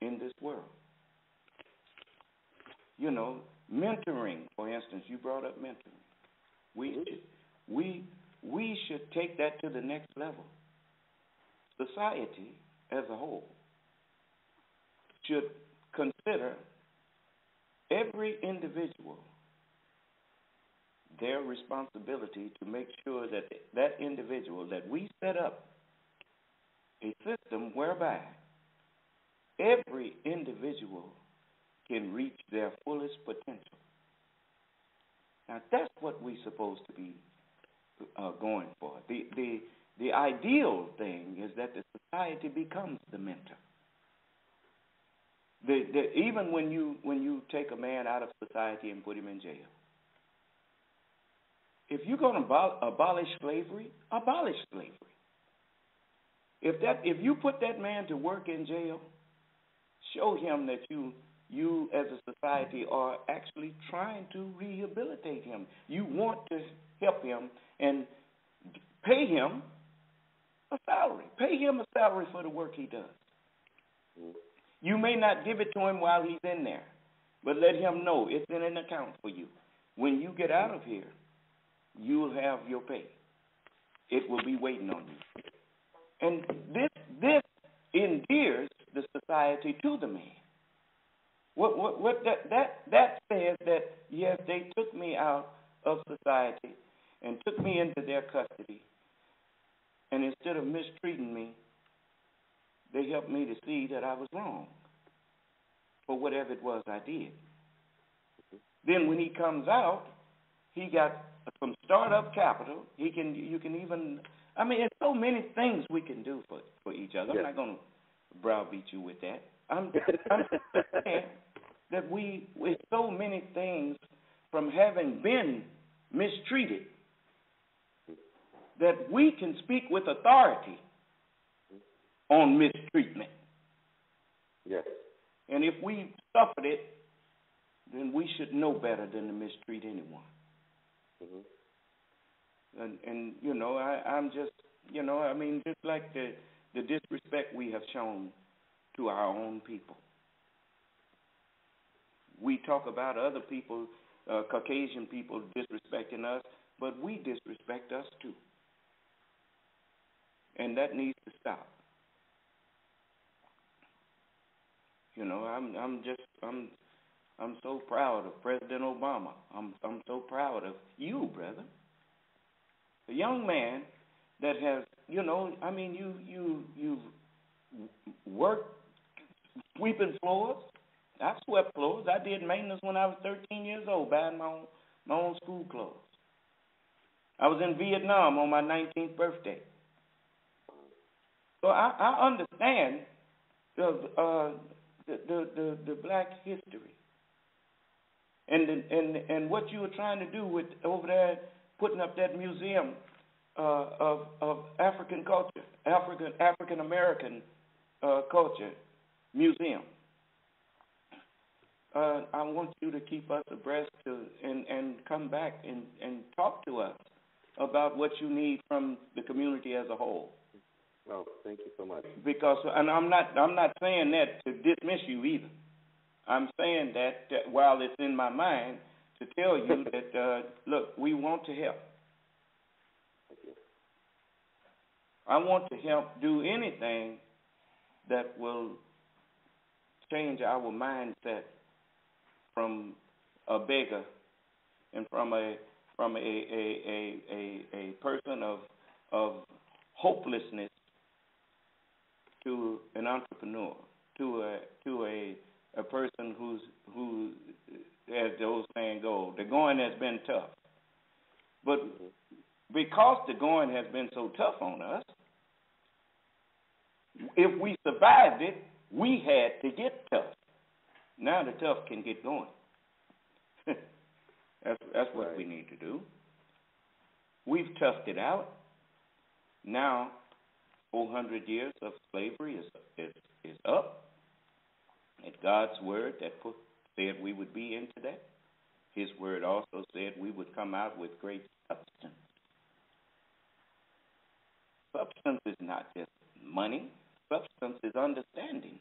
S3: in this world. Mentoring, for instance, you brought up mentoring. We should take that to the next level. Society as a whole should consider every individual their responsibility to make sure that that individual, that we set up a system whereby every individual can reach their fullest potential. Now, that's what we're supposed to be going for. The ideal thing is that the society becomes the mentor. Even when you take a man out of society and put him in jail, if you're going to abolish slavery, abolish slavery. If you put that man to work in jail, show him that you as a society are actually trying to rehabilitate him. You want to help him and pay him a salary. Pay him a salary for the work he does. You may not give it to him while he's in there, but let him know it's in an account for you. When you get out of here, you'll have your pay. It will be waiting on you. And this endears the society to the man. What that says that, yes, they took me out of society and took me into their custody, and instead of mistreating me, they helped me to see that I was wrong for whatever it was I did. Then when he comes out, he got some startup capital. You can even, there's so many things we can do for each other. I'm not going to browbeat you with that. I'm saying that with so many things from having been mistreated, that we can speak with authority on mistreatment.
S4: Yes. And
S3: if we suffered it, then we should know better than to mistreat anyone.
S4: Mm-hmm.
S3: And I'm just, just like the disrespect we have shown to our own people. We talk about other people, Caucasian people disrespecting us, but we disrespect us too. And that needs to stop. I'm so proud of President Obama. I'm so proud of you, brother. A young man that has, you've worked sweeping floors. I've swept floors. I did maintenance when I was 13 years old, buying my own school clothes. I was in Vietnam on my 19th birthday. So I understand the black history, and what you were trying to do with over there, putting up that museum of African culture, African American culture museum. I want you to keep us abreast and come back and talk to us about what you need from the community as a whole.
S4: Oh, thank you so much.
S3: Because, and I'm not saying that to dismiss you either. I'm saying that while it's in my mind to tell you that, look, we want to help. I want to help do anything that will change our mindset from a beggar and from a person of hopelessness to an entrepreneur, to a person who, as the old saying goes, the going has been tough. But because the going has been so tough on us, if we survived it, we had to get tough. Now the tough can get going. That's what
S4: right.
S3: we need to do. We've toughed it out. Now 400 years of slavery is up. It's God's word that said we would be into that. His word also said we would come out with great substance. Substance is not just money. Substance is understanding.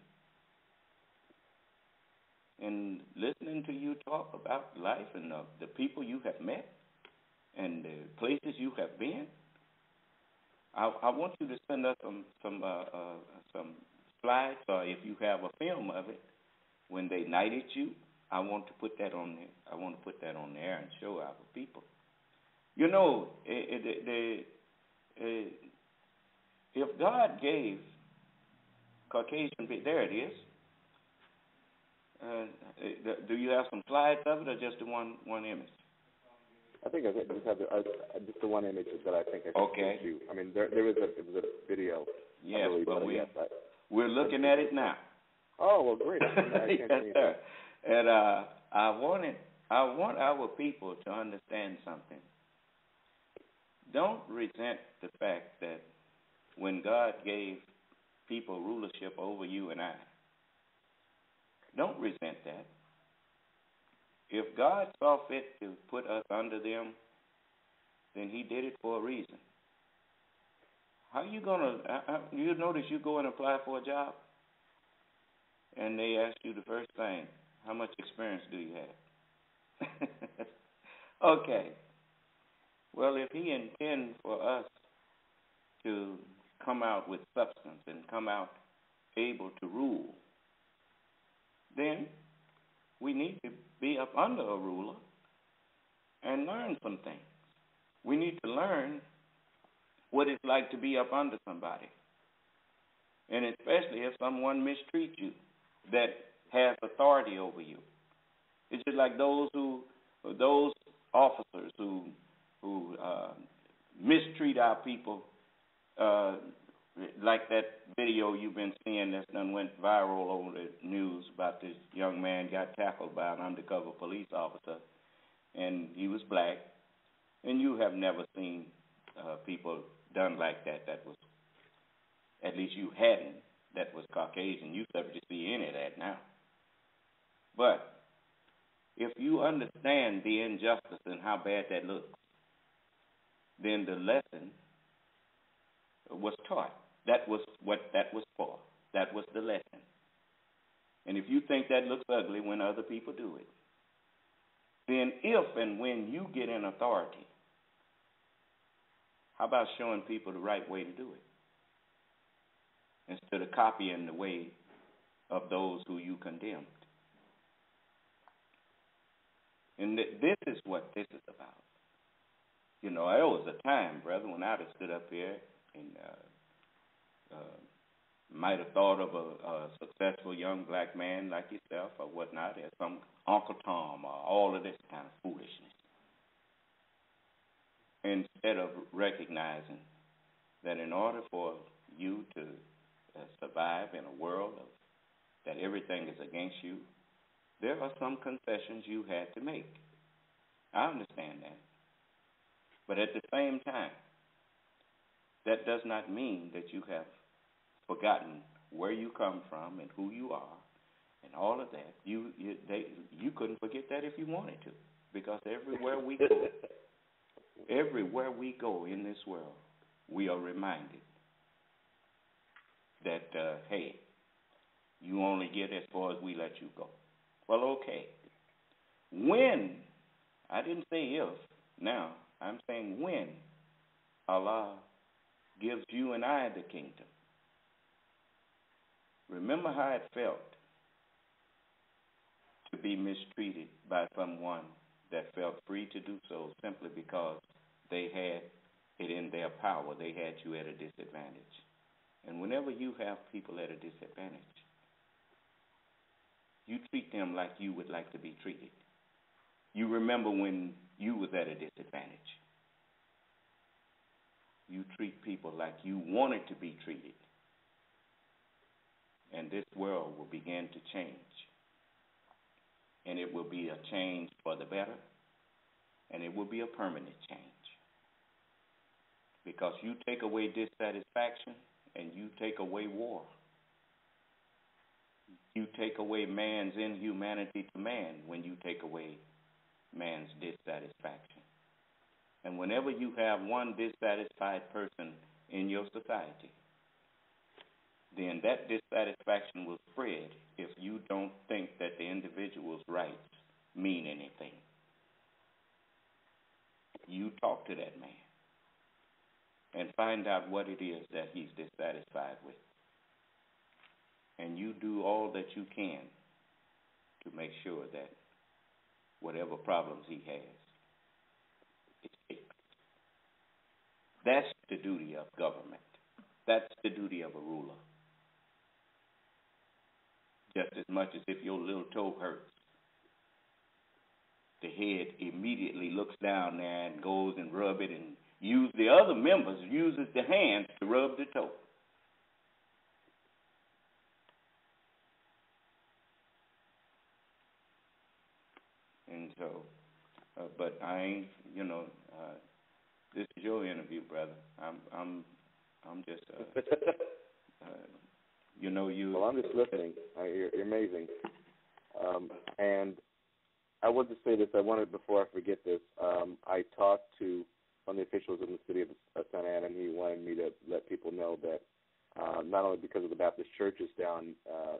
S3: And listening to you talk about life and the people you have met and the places you have been, I want you to send us some slides, or if you have a film of it, when they knighted you. I want to put that on there. I want to put that on there and show our people. You know, if God gave Caucasian people, there it is. Do you have some slides of it, or just the one image?
S4: I think I just have just the one image that I think I can shoot. I mean, it was a video.
S3: Yes, but
S4: yes,
S3: we're looking at it now.
S4: Oh, well, great.
S3: Yes, sir. And I want our people to understand something. Don't resent the fact that when God gave people rulership over you and I, don't resent that. If God saw fit to put us under them, then he did it for a reason. How you going to, you notice you go and apply for a job, and they ask you the first thing, how much experience do you have? Okay. Well, if he intends for us to come out with substance and come out able to rule, then we need to be up under a ruler and learn some things. We need to learn what it's like to be up under somebody, and especially if someone mistreats you that has authority over you. It's just like those officers who mistreat our people, like that video you've been seeing that's done went viral over the news about this young man got tackled by an undercover police officer, and he was black. And you have never seen people done like that. That was, at least you hadn't, that was Caucasian. You never see any of that now. But if you understand the injustice and how bad that looks, then the lesson was taught. That was what that was for. That was the lesson. And if you think that looks ugly when other people do it, then if and when you get in authority, how about showing people the right way to do it instead of copying the way of those who you condemned? And this is what this is about. You know, there was a time, brother, when I'd have stood up here and might have thought of a successful young black man like yourself or whatnot as some Uncle Tom or all of this kind of foolishness, instead of recognizing that in order for you to survive in a world that everything is against you, there are some concessions you had to make. I understand that. But at the same time, that does not mean that you have forgotten where you come from and who you are and all of that. You couldn't forget that if you wanted to, because everywhere we go in this world, we are reminded that, hey, you only get as far as we let you go. Well, okay. When, I didn't say if, now, I'm saying when Allah gives you and I the kingdom. Remember how it felt to be mistreated by someone that felt free to do so simply because they had it in their power. They had you at a disadvantage. And whenever you have people at a disadvantage, you treat them like you would like to be treated. You remember when you was at a disadvantage. You treat people like you wanted to be treated. And this world will begin to change. And it will be a change for the better, and it will be a permanent change. Because you take away dissatisfaction, and you take away war. You take away man's inhumanity to man when you take away man's dissatisfaction. And whenever you have one dissatisfied person in your society, then that dissatisfaction will spread if you don't think that the individual's rights mean anything. You talk to that man and find out what it is that he's dissatisfied with. And you do all that you can to make sure that whatever problems he has is fixed. That's the duty of government. That's the duty of a ruler. Just as much as if your little toe hurts, the head immediately looks down there and goes and rub it, and the other members uses the hands to rub the toe. And so, but I ain't, this is your interview, brother. I'm just, you.
S4: Well, I'm just listening. You're amazing. And I want to say this. I wanted, before I forget this, I talked to one of the officials in the city of Santa Ana, and he wanted me to let people know that not only because of the Baptist churches down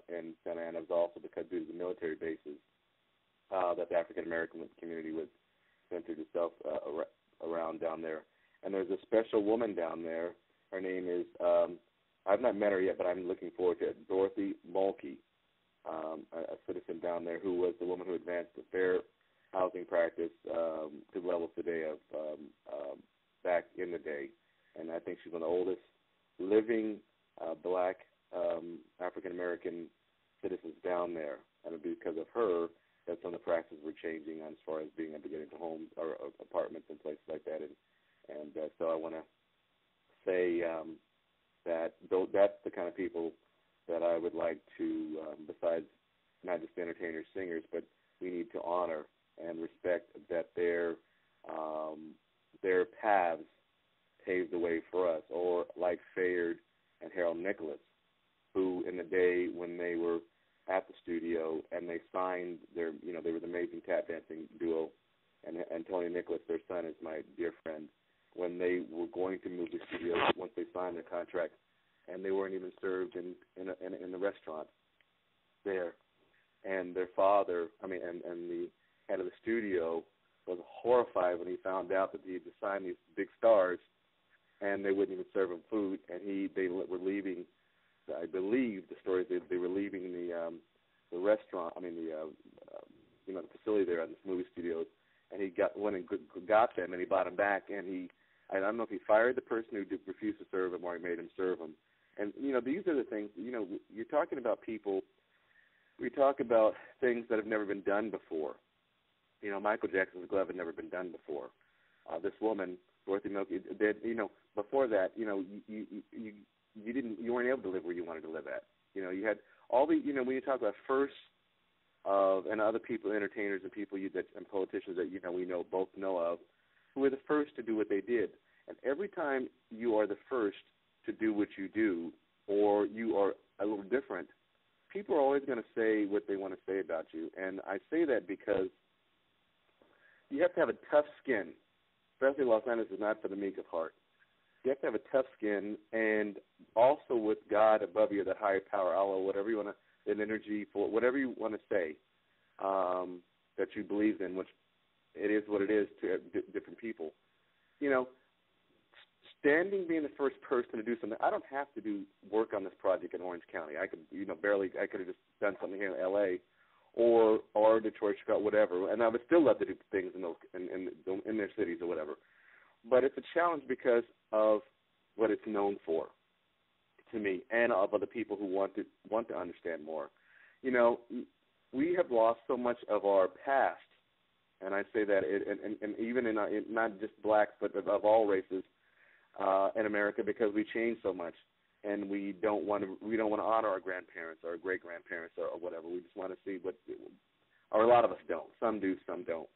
S4: in Santa Ana, but also because due to the military bases, that the African-American community was centered itself around down there. And there's a special woman down there. Her name is, I've not met her yet, but I'm looking forward to it, Dorothy Mulkey, a citizen down there who was the woman who advanced the fair housing practice to the levels today of back in the day. And I think she's one of the oldest living black African-American citizens down there. And because of her, that some of the practices were changing as far as being able to get into homes or apartments and places like that. And so I want to say that that's the kind of people that I would like to, besides not just entertainers, singers, but we need to honor and respect that their paths paved the way for us. Or like Fayard and Harold Nicholas, who in the day when they were at the studio and they signed their, they were the amazing tap dancing duo, and Tony Nicholas, their son, is my dear friend. When they were going to move the studio, once they signed their contract, and they weren't even served in the restaurant there, and their father, and the head of the studio was horrified when he found out that he had signed these big stars, and they wouldn't even serve him food, and they were leaving. I believe the story is they were leaving the restaurant. The facility there at this movie studios, and he went and got them, and he brought them back, and I don't know if he fired the person who refused to serve him or he made him serve him. And these are the things. You're talking about people. We talk about things that have never been done before. Michael Jackson's glove had never been done before. This woman, Dorothy Milky, did. Before that, you weren't able to live where you wanted to live at. You had all the, when you talk about first and other people, entertainers and people and politicians that we both know of, who were the first to do what they did. And every time you are the first to do what you do, or you are a little different, people are always going to say what they want to say about you. And I say that because you have to have a tough skin, especially Los Angeles is not for the meek of heart. You have to have a tough skin, and also with God above you, that higher power, Allah, whatever you want to, an energy, for whatever you want to say, that you believe in, which it is what it is to different people. Standing being the first person to do something. I don't have to do work on this project in Orange County. I could, I could have just done something here in L.A. or Detroit, Chicago, whatever, and I would still love to do things in those in their cities or whatever. But it's a challenge because of what it's known for to me, and of other people who want to understand more. We have lost so much of our past, and I say that, and even in not just blacks, but of all races in America, because we changed so much, and we don't want to honor our grandparents or our great grandparents or whatever. We just want to see or a lot of us don't. Some do, some don't.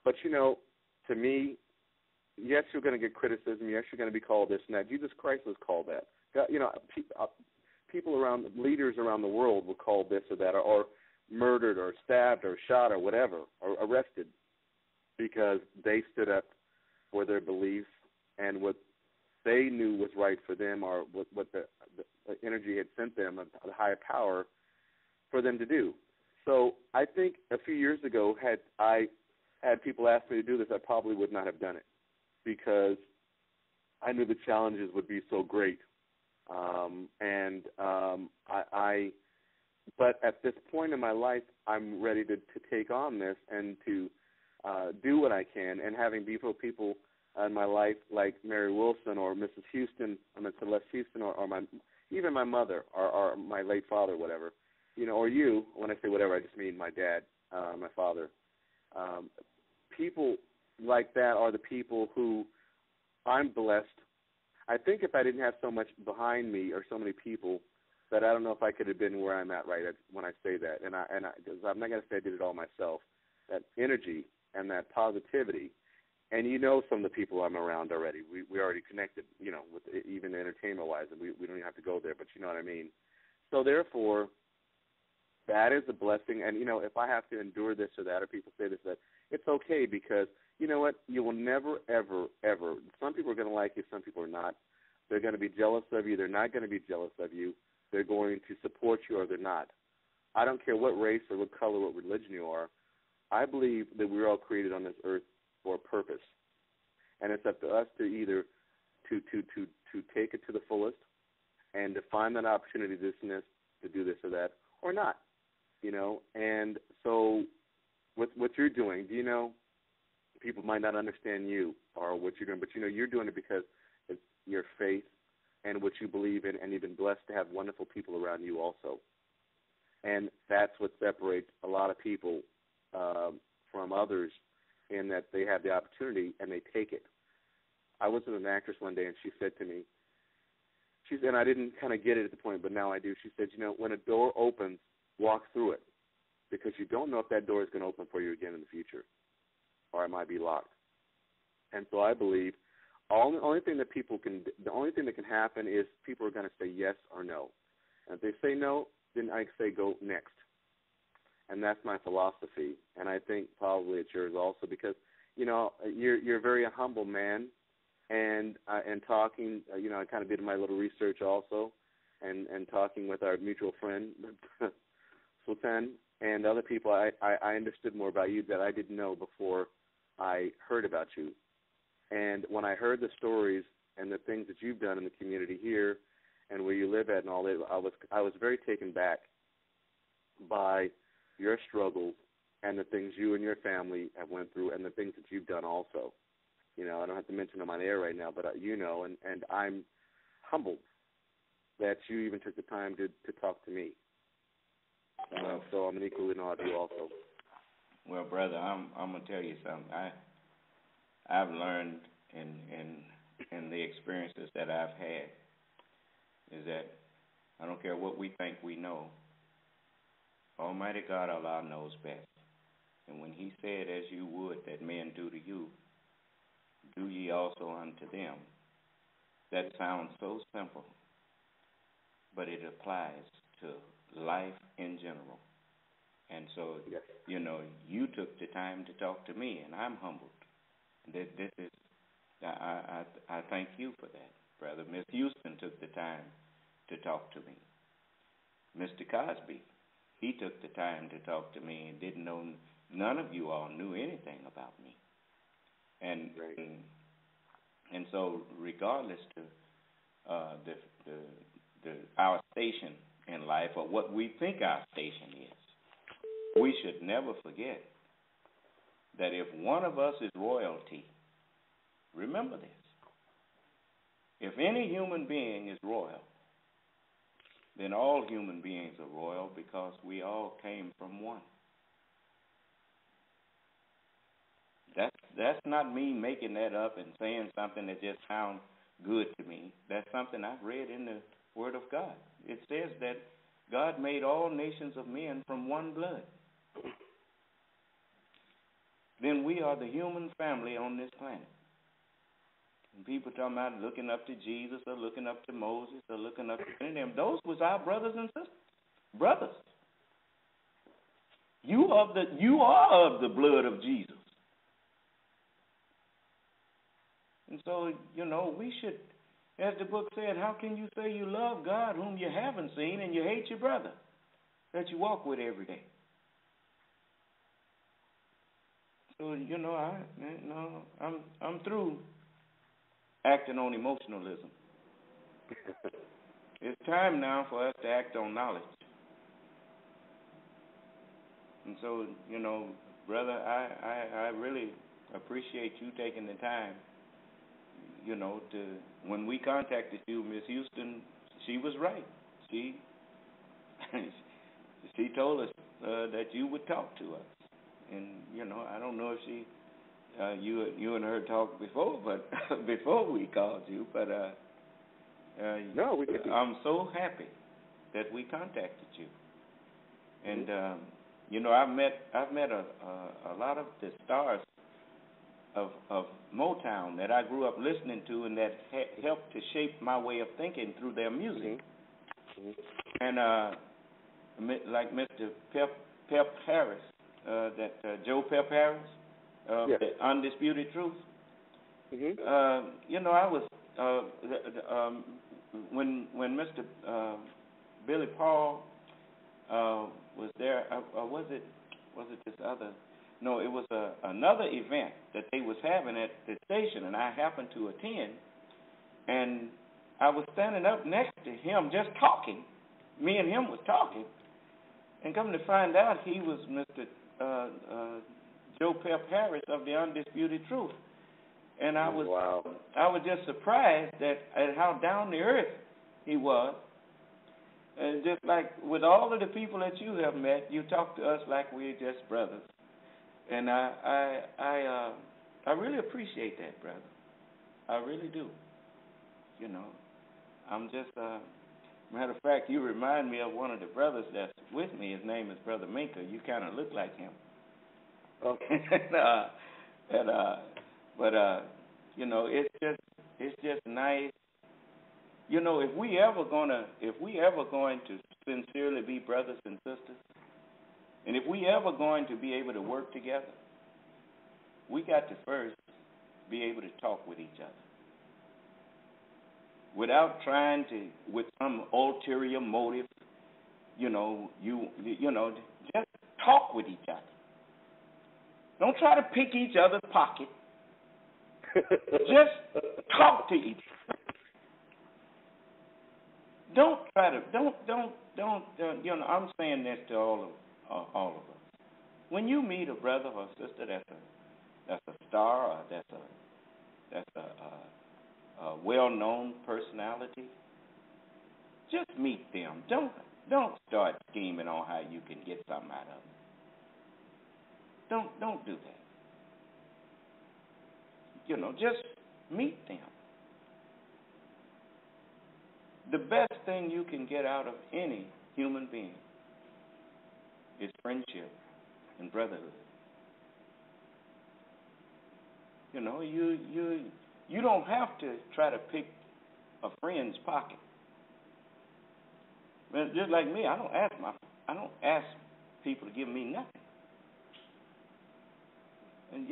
S4: But to me, yes, you're going to get criticism. Yes, you're going to be called this and that. Jesus Christ was called that. People leaders around the world were called this or that, or murdered or stabbed or shot or whatever, or arrested, because they stood up for their beliefs and what they knew was right for them, or what the energy had sent them, a higher power, for them to do. So I think a few years ago, had people asked me to do this, I probably would not have done it, because I knew the challenges would be so great. But at this point in my life, I'm ready to take on this and to do what I can. And having beautiful people in my life like Mary Wilson or Mrs. Houston, Celeste Houston, or even my mother or my late father, whatever, or you. When I say whatever, I just mean my dad, my father. People like that are the people who I'm blessed. I think if I didn't have so much behind me or so many people, that I don't know if I could have been where I'm at when I say that. And because I'm not going to say I did it all myself. That energy and that positivity, and some of the people I'm around already. We already connected, with even entertainment-wise, and we don't even have to go there, but you know what I mean. So therefore, that is a blessing. And if I have to endure this or that, or people say this or that, it's okay, because you know what? You will never, ever, ever. Some people are going to like you. Some people are not. They're going to be jealous of you. They're not going to be jealous of you. They're going to support you, or they're not. I don't care what race or what color, what religion you are. I believe that we're all created on this earth for a purpose, and it's up to us to either to take it to the fullest and to find that opportunity, to do this or that, or not. And so with what you're doing, people might not understand you or what you're doing, but you're doing it because it's your faith and what you believe in, and you've been blessed to have wonderful people around you also. And that's what separates a lot of people from others, in that they have the opportunity and they take it. I was with an actress one day, and she said to me, and I didn't kind of get it at the point, but now I do. She said, when a door opens, walk through it, because you don't know if that door is going to open for you again in the future, or it might be locked. And so I believe the only thing that can happen is people are going to say yes or no. And if they say no, then I say go next. And that's my philosophy. And I think probably it's yours also, because you're a very humble man, and talking, I kind of did my little research also, and talking with our mutual friend Sultan and other people, I understood more about you that I didn't know before I heard about you. And when I heard the stories and the things that you've done in the community here and where you live at and all that, I was very taken back by your struggles and the things you and your family have went through, and the things that you've done also. I don't have to mention them on air right now, but and I'm humbled that you even took the time to talk to me. So I'm an equally in awe of you also.
S3: Well, brother, I'm gonna tell you something. I've learned in the experiences that I've had is that I don't care what we think we know, Almighty God Allah knows best. And when he said, as you would that men do to you, do ye also unto them, that sounds so simple, but it applies to life in general. And so,
S4: yes.
S3: You took the time to talk to me, and I'm humbled. This is, I thank you for that, brother. Miss Houston took the time to talk to me. Mr. Cosby, he took the time to talk to me and didn't know, none of you all knew anything about me. And
S4: right.
S3: and so regardless to our station in life or what we think our station is, we should never forget that if one of us is royalty, remember this. If any human being is royal, then all human beings are royal because we all came from one. That's not me making that up and saying something that just sounds good to me. That's something I've read in the Word of God. It says that God made all nations of men from one blood. Then we are the human family on this planet. And people talking about looking up to Jesus or looking up to Moses or looking up to them. Those was our brothers and sisters. Brothers. You are of the blood of Jesus. And so, we should, as the book said, how can you say you love God whom you haven't seen and you hate your brother that you walk with every day? So, I'm through acting on emotionalism. It's time now for us to act on knowledge. And so, brother, I really appreciate you taking the time, when we contacted you, Miss Houston, she was right. She told us that you would talk to us. And, I don't know if you and her talked before, but before we called you, but
S4: no, we didn't.
S3: I'm so happy that we contacted you. And I've met a lot of the stars of Motown that I grew up listening to and that helped to shape my way of thinking through their music. Mm-hmm. And like Mr. Pep Harris, Joe Pep Harris,
S4: yes.
S3: The Undisputed Truth.
S4: Mm-hmm.
S3: I was when Mr. Billy Paul was there. Was it this other? No, it was another event that they was having at the station, and I happened to attend. And I was standing up next to him, just talking. Me and him was talking, and come to find out, he was Mr. Joe Pep Harris of the Undisputed Truth. And I was just surprised at how down to earth he was. And just like with all of the people that you have met, you talk to us like we're just brothers. And I really appreciate that, brother. I really do. I'm just matter of fact, you remind me of one of the brothers that's with me. His name is Brother Minka. You kind of look like him. Okay. But it's just nice. If we ever going to sincerely be brothers and sisters, and if we ever going to be able to work together, we got to first be able to talk with each other without trying to, with some ulterior motive. Just talk with each other. Don't try to pick each other's pocket. Just talk to each other. Don't try to. Don't. I'm saying this to all of us. When you meet a brother or sister that's a star or that's a well-known personality, just meet them. Don't start scheming on how you can get something out of them. Don't do that. Just meet them. The best thing you can get out of any human being is friendship and brotherhood. You don't have to try to pick a friend's pocket. But just like me, I don't ask people to give me nothing. And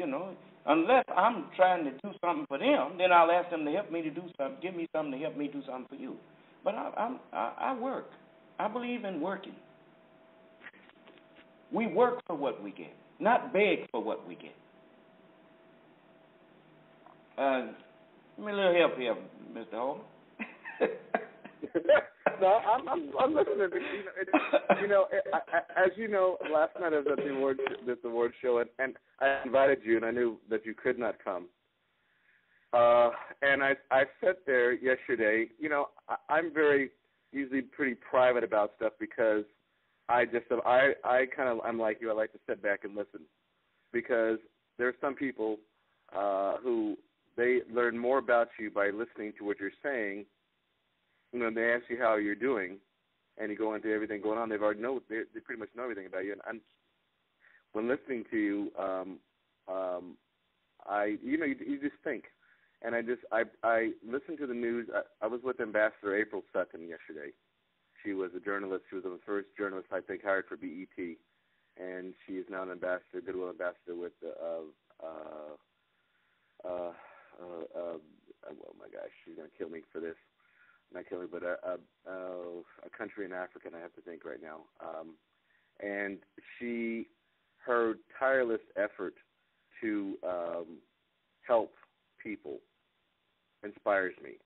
S3: unless I'm trying to do something for them, then I'll ask them to help me to do something. Give me something to help me do something for you. But I work. I believe in working. We work for what we get, not beg for what we get. Give me a little help here, Mr. Holman.
S4: No, I'm listening. As you know, last night I was at this award show, and I invited you, and I knew that you could not come. And I sat there yesterday. I'm usually pretty private about stuff because I'm like you. I like to sit back and listen because there are some people who they learn more about you by listening to what you're saying. They ask you how you're doing, and you go into everything going on. They pretty much know everything about you. And when listening to you, you just think. And I listened to the news. I was with Ambassador April Sutton yesterday. She was a journalist. She was the first journalist, I think, hired for BET, and she is now an ambassador, Goodwill ambassador with oh my gosh, she's going to kill me for this. Not kill me, but a country in Africa, and I have to think right now. And her tireless effort to help people inspires me.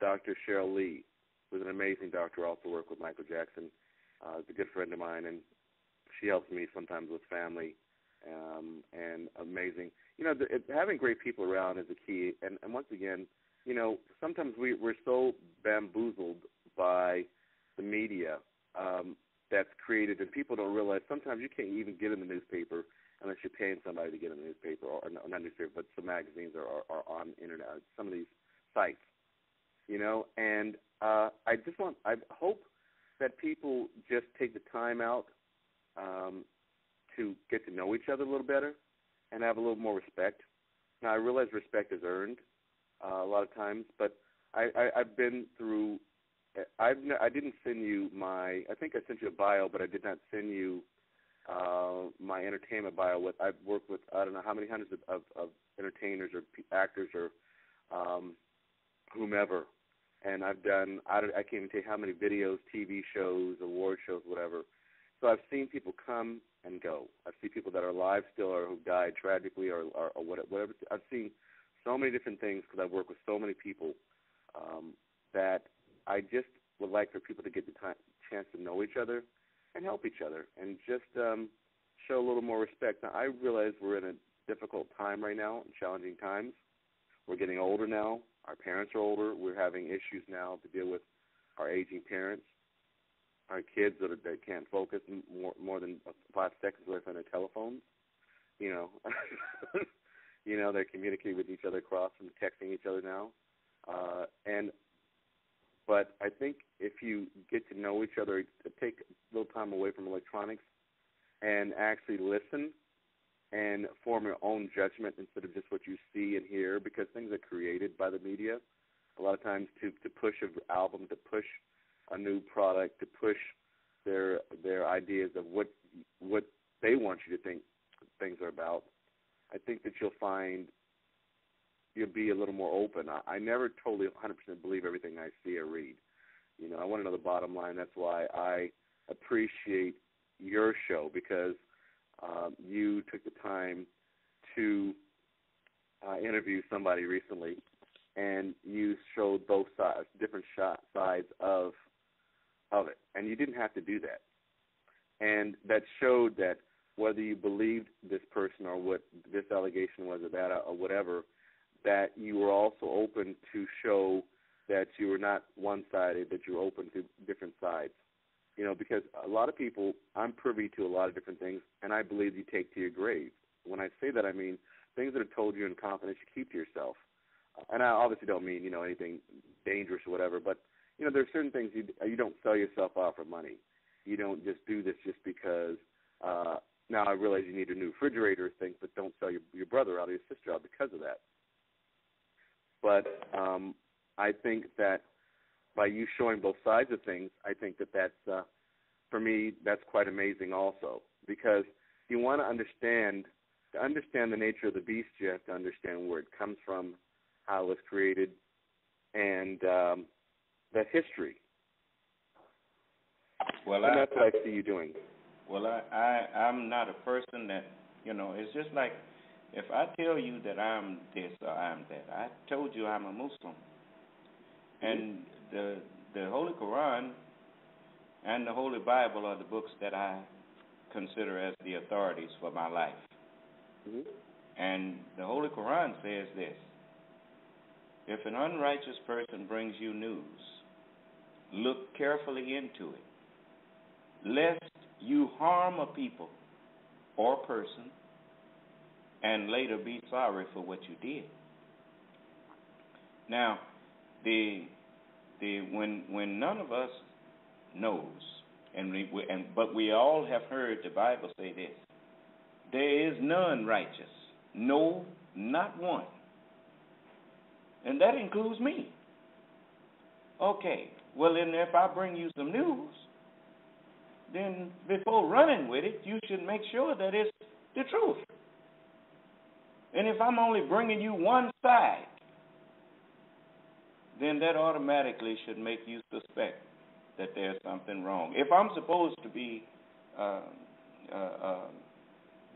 S4: Dr. Cheryl Lee was an amazing doctor, also worked with Michael Jackson. Is a good friend of mine, and she helps me sometimes with family, and amazing. Having great people around is the key. And once again, sometimes we're so bamboozled by the media that's created, and people don't realize sometimes you can't even get in the newspaper unless you're paying somebody to get in the newspaper, or not newspaper, but some magazines are on the internet, some of these sites, And I hope that people just take the time out to get to know each other a little better and have a little more respect. Now, I realize respect is earned a lot of times, but I've been through. I didn't send you I think I sent you a bio, but I did not send you my entertainment bio. I've worked with I don't know how many hundreds of entertainers or actors or whomever, and I've done. I can't even tell you how many videos, TV shows, award shows, whatever. So I've seen people come and go. I've seen people that are alive still or who died tragically or whatever. I've seen so many different things because I've worked with so many people that I just would like for people to get the chance to know each other and help each other and just show a little more respect. Now, I realize we're in a difficult time right now, challenging times. We're getting older now. Our parents are older. We're having issues now to deal with our aging parents, our kids that can't focus more than 5 seconds away from their telephones. They're communicating with each other across from texting each other now. But I think if you get to know each other, take a little time away from electronics and actually listen and form your own judgment instead of just what you see and hear, because things are created by the media. A lot of times to push an album, to push a new product, to push their ideas of what they want you to think things are about. I think that you'll find you'll be a little more open. I never totally 100% believe everything I see or read. I want to know the bottom line. That's why I appreciate your show, because you took the time to interview somebody recently, and you showed both sides, different sides of it, and you didn't have to do that. And that showed that whether you believed this person or what this allegation was or that or whatever, that you were also open to show that you were not one-sided, that you were open to different sides. Because a lot of people, I'm privy to a lot of different things, and I believe you take to your grave. When I say that, I mean things that are told you in confidence, you keep to yourself. And I obviously don't mean, anything dangerous or whatever, but, there are certain things you don't sell yourself out for money. You don't just do this just because, now I realize you need a new refrigerator or things, but don't sell your brother out or your sister out because of that. But I think that by you showing both sides of things, I think that's, for me, that's quite amazing also. Because you want to understand the nature of the beast, you have to understand where it comes from, how it was created, and the history.
S3: Well,
S4: and that's what I see you doing.
S3: Well, I'm not a person that, it's just like if I tell you that I'm this or I'm that. I told you I'm a Muslim. And the Holy Quran and the Holy Bible are the books that I consider as the authorities for my life.
S4: Mm-hmm.
S3: And the Holy Quran says this: if an unrighteous person brings you news, look carefully into it, lest you harm a people or person and later be sorry for what you did. Now, when none of us knows, but we all have heard the Bible say this: there is none righteous, no, not one, and that includes me. Okay, well then, if I bring you some news, then before running with it, you should make sure that it's the truth. And if I'm only bringing you one side, then that automatically should make you suspect that there's something wrong. If I'm supposed to be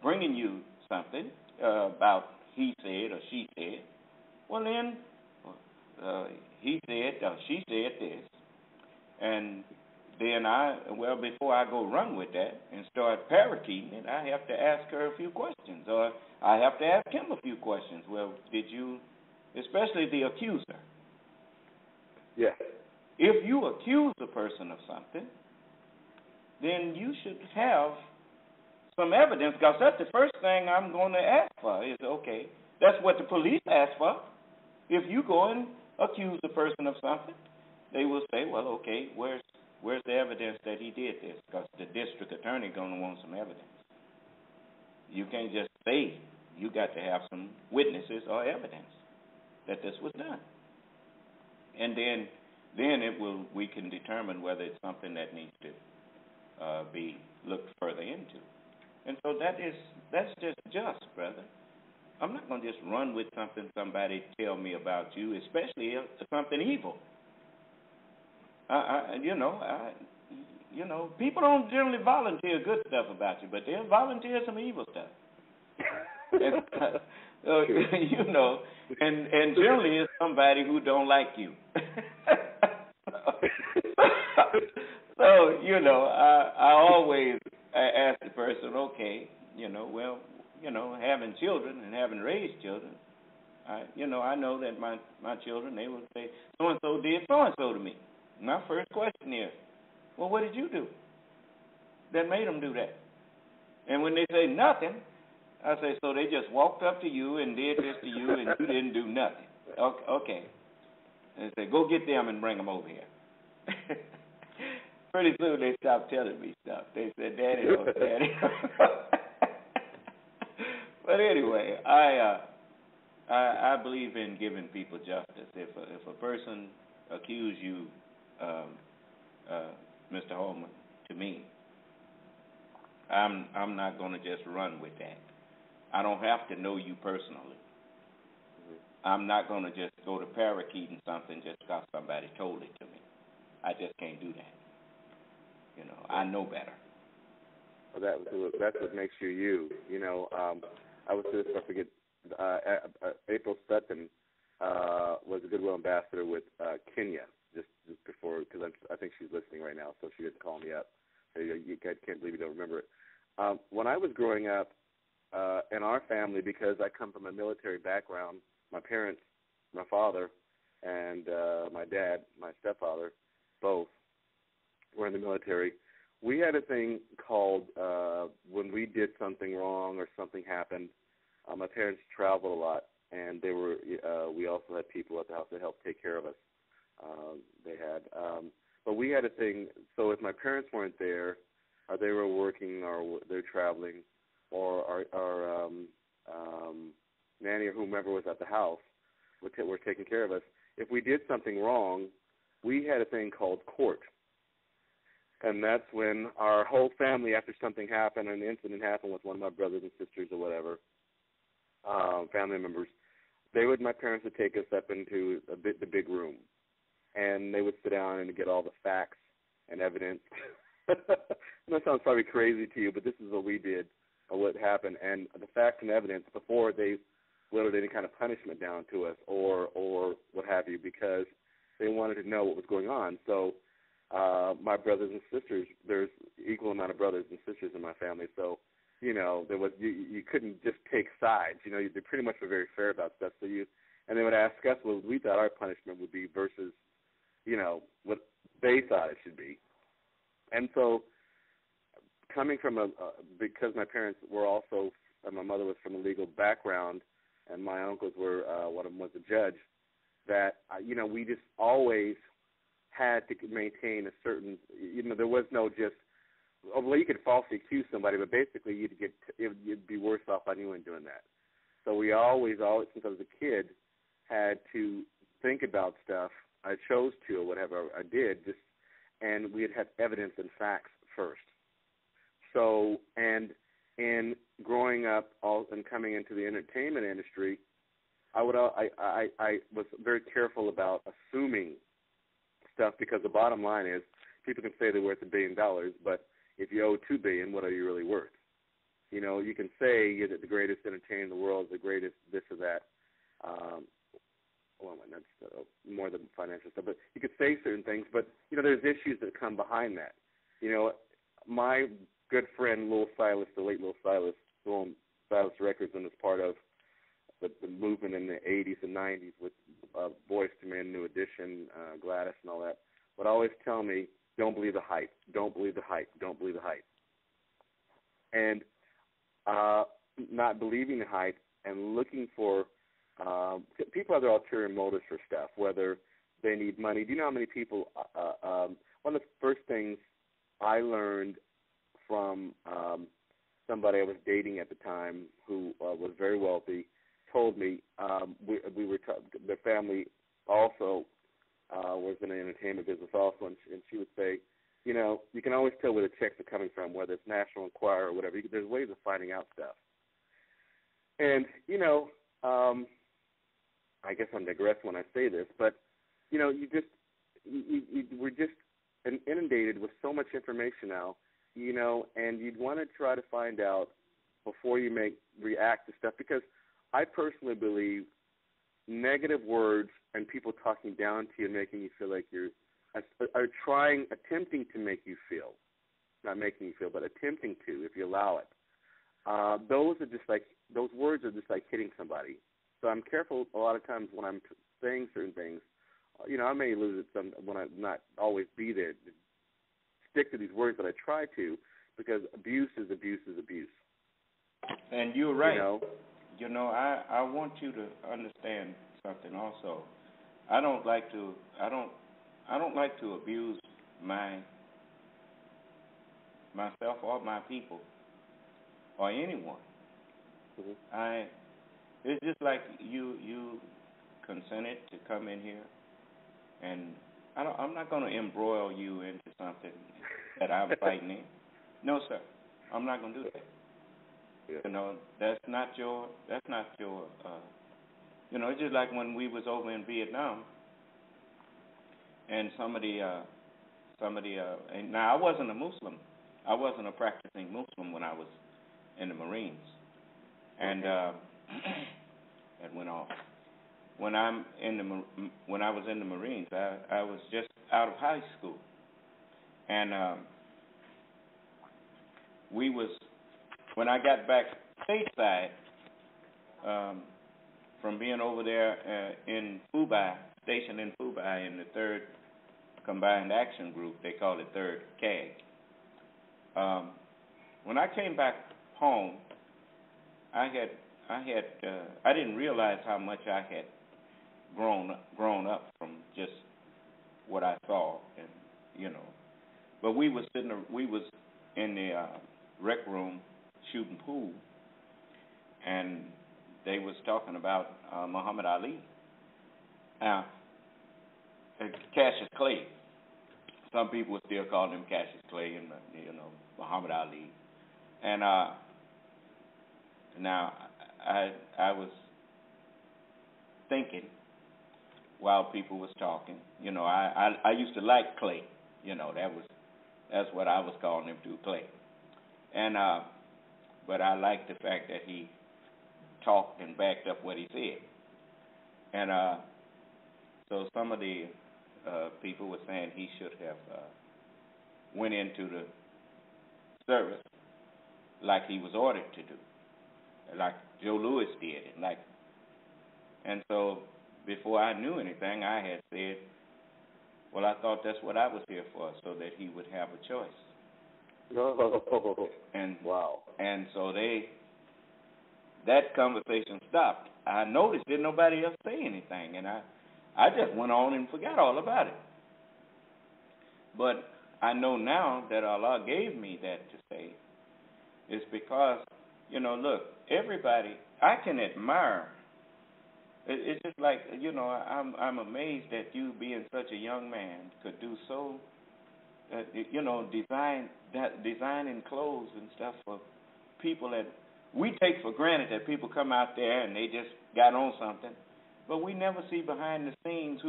S3: bringing you something about he said or she said, well then, he said or she said this, and then before I go run with that and start parakeeting it, I have to ask her a few questions, or I have to ask him a few questions. Well, did you, especially the accuser?
S4: Yes.
S3: If you accuse a person of something, then you should have some evidence, because that's the first thing I'm going to ask for is, okay, that's what the police ask for. If you go and accuse a person of something, they will say, well, okay, where's the evidence that he did this? Because the district attorney is going to want some evidence. You can't just say, you got to have some witnesses or evidence that this was done. And then we can determine whether it's something that needs to be looked further into. And so that's just, brother. I'm not going to just run with something somebody tell me about you, especially if it's something evil. People don't generally volunteer good stuff about you, but they'll volunteer some evil stuff. And generally it's somebody who don't like you. So, I always ask the person, okay, having children and having raised children, I know that my children, they will say, so-and-so did so-and-so to me. My first question is, well, what did you do that made them do that? And when they say nothing, I say, so they just walked up to you and did this to you and you didn't do nothing. Okay. And they say, go get them and bring them over here. Pretty soon they stopped telling me stuff. They said, Daddy, no, Daddy. But anyway, I believe in giving people justice. If a person accuse you, Mr. Holman, to me, I'm not going to just run with that. I don't have to know you personally. I'm not going to just go to parakeeting something just because somebody told it to me. I just can't do that. I know better.
S4: Well, that's what makes you you. I was just, I forget, April Sutton was a Goodwill ambassador with Kenya just before, because I think she's listening right now, so she didn't call me up. You can't believe you don't remember it. When I was growing up in our family, because I come from a military background, my parents, my father, and my dad, my stepfather, both were in the military. We had a thing called when we did something wrong or something happened. My parents traveled a lot, and they were. We also had people at the house that helped take care of us. But we had a thing. So if my parents weren't there, or they were working, or they're traveling, or our nanny or whomever was at the house were taking care of us. If we did something wrong, we had a thing called court. And that's when our whole family, after something happened, an incident happened with one of my brothers and sisters or whatever, family members, my parents would take us up into the big room. And they would sit down and get all the facts and evidence That sounds probably crazy to you, but this is what we did, or what happened, and the facts and evidence before they whittled any kind of punishment down to us or what have you, because they wanted to know what was going on. So my brothers and sisters, there's equal amount of brothers and sisters in my family, so there was you couldn't just take sides. They pretty much were very fair about stuff. So and they would ask us what we thought our punishment would be versus what they thought it should be. And so, coming from because my parents were also, my mother was from a legal background, and my uncles were, one of them was a judge, that, we just always had to maintain a certain, there was no just, well, you could falsely accuse somebody, but basically you'd be worse off on you in doing that. So we always, since I was a kid, had to think about stuff. I chose to, or whatever I did, and we'd have evidence and facts first. So, and in growing up and coming into the entertainment industry, I was very careful about assuming stuff, because the bottom line is people can say they're worth $1 billion, but if you owe $2 billion, what are you really worth? You can say you're the greatest entertainer in the world, the greatest this or that. Well, that's more than financial stuff, but you could say certain things, but, there's issues that come behind that. My good friend, Lil Silas, the late Lil Silas, who owned Silas Records and was part of the movement in the 80s and 90s with Boyz II Men, New Edition, Gladys and all that, would always tell me, don't believe the hype, don't believe the hype, don't believe the hype. And not believing the hype and looking for people have their ulterior motives for stuff, whether they need money. Do you know how many people, one of the first things I learned from somebody I was dating at the time who was very wealthy, told me we were their family also was in the entertainment business also, and she would say, you can always tell where the checks are coming from, whether it's National Enquirer or whatever. There's ways of finding out stuff. And, I guess I'm digressing when I say this, but, we're just inundated with so much information now, and you'd want to try to find out before you react to stuff, because I personally believe negative words and people talking down to you and making you feel like are attempting to make you feel, not making you feel, but attempting to, if you allow it. Those words are just like hitting somebody. So I'm careful a lot of times when I'm saying certain things. I may lose it when I not always be there. Stick to these words that I try to, because abuse is abuse is abuse.
S3: And you're right. I want you to understand something also. I don't like to abuse myself or my people or anyone. Mm-hmm. It's just like you consented to come in here, and I'm not going to embroil you into something that I'm fighting in. No, sir, I'm not going to do that. Yeah. That's not your. It's just like when we was over in Vietnam, and somebody. And now I wasn't a Muslim. I wasn't a practicing Muslim when I was in the Marines, and that went off. When I was in the Marines, I was just out of high school, and when I got back stateside from being over there in Fubai, stationed in Fubai in the 3rd Combined Action Group, they call it 3rd CAG. When I came back home, I didn't realize how much I had grown up from just what I saw, and But we was in the rec room shooting pool, and they was talking about Muhammad Ali. Cassius Clay. Some people would still call him Cassius Clay, and Muhammad Ali. And now I was thinking while people was talking. I used to like Clay. That That's what I was calling him to, Clay. And but I like the fact that he talked and backed up what he said. And so some of the people were saying he should have went into the service like he was ordered to do, like Joe Louis did, and so before I knew anything, I had said, well, I thought that's what I was here for, so that he would have a choice.
S4: Oh,
S3: and
S4: wow.
S3: And so that conversation stopped. I noticed didn't nobody else say anything, and I just went on and forgot all about it. But I know now that Allah gave me that to say is because, look, everybody, I can admire. It's just like, I'm amazed that you, being such a young man, could do so, designing clothes and stuff for people that we take for granted, that people come out there and they just got on something, but we never see behind the scenes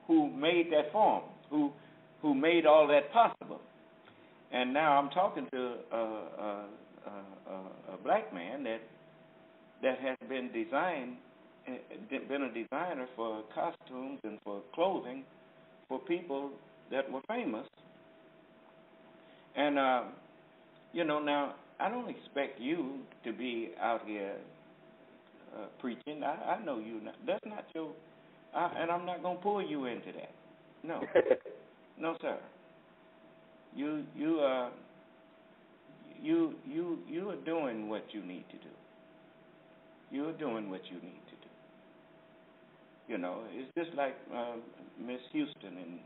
S3: who made that form, who made all that possible. And now I'm talking to a black man that has been a designer for costumes and for clothing for people that were famous. And, now, I don't expect you to be out here preaching. I know you. That's not your, and I'm not going to pull you into that. No. No, sir. You are doing what you need to do. You're doing what you need to do. It's just like Miss Houston and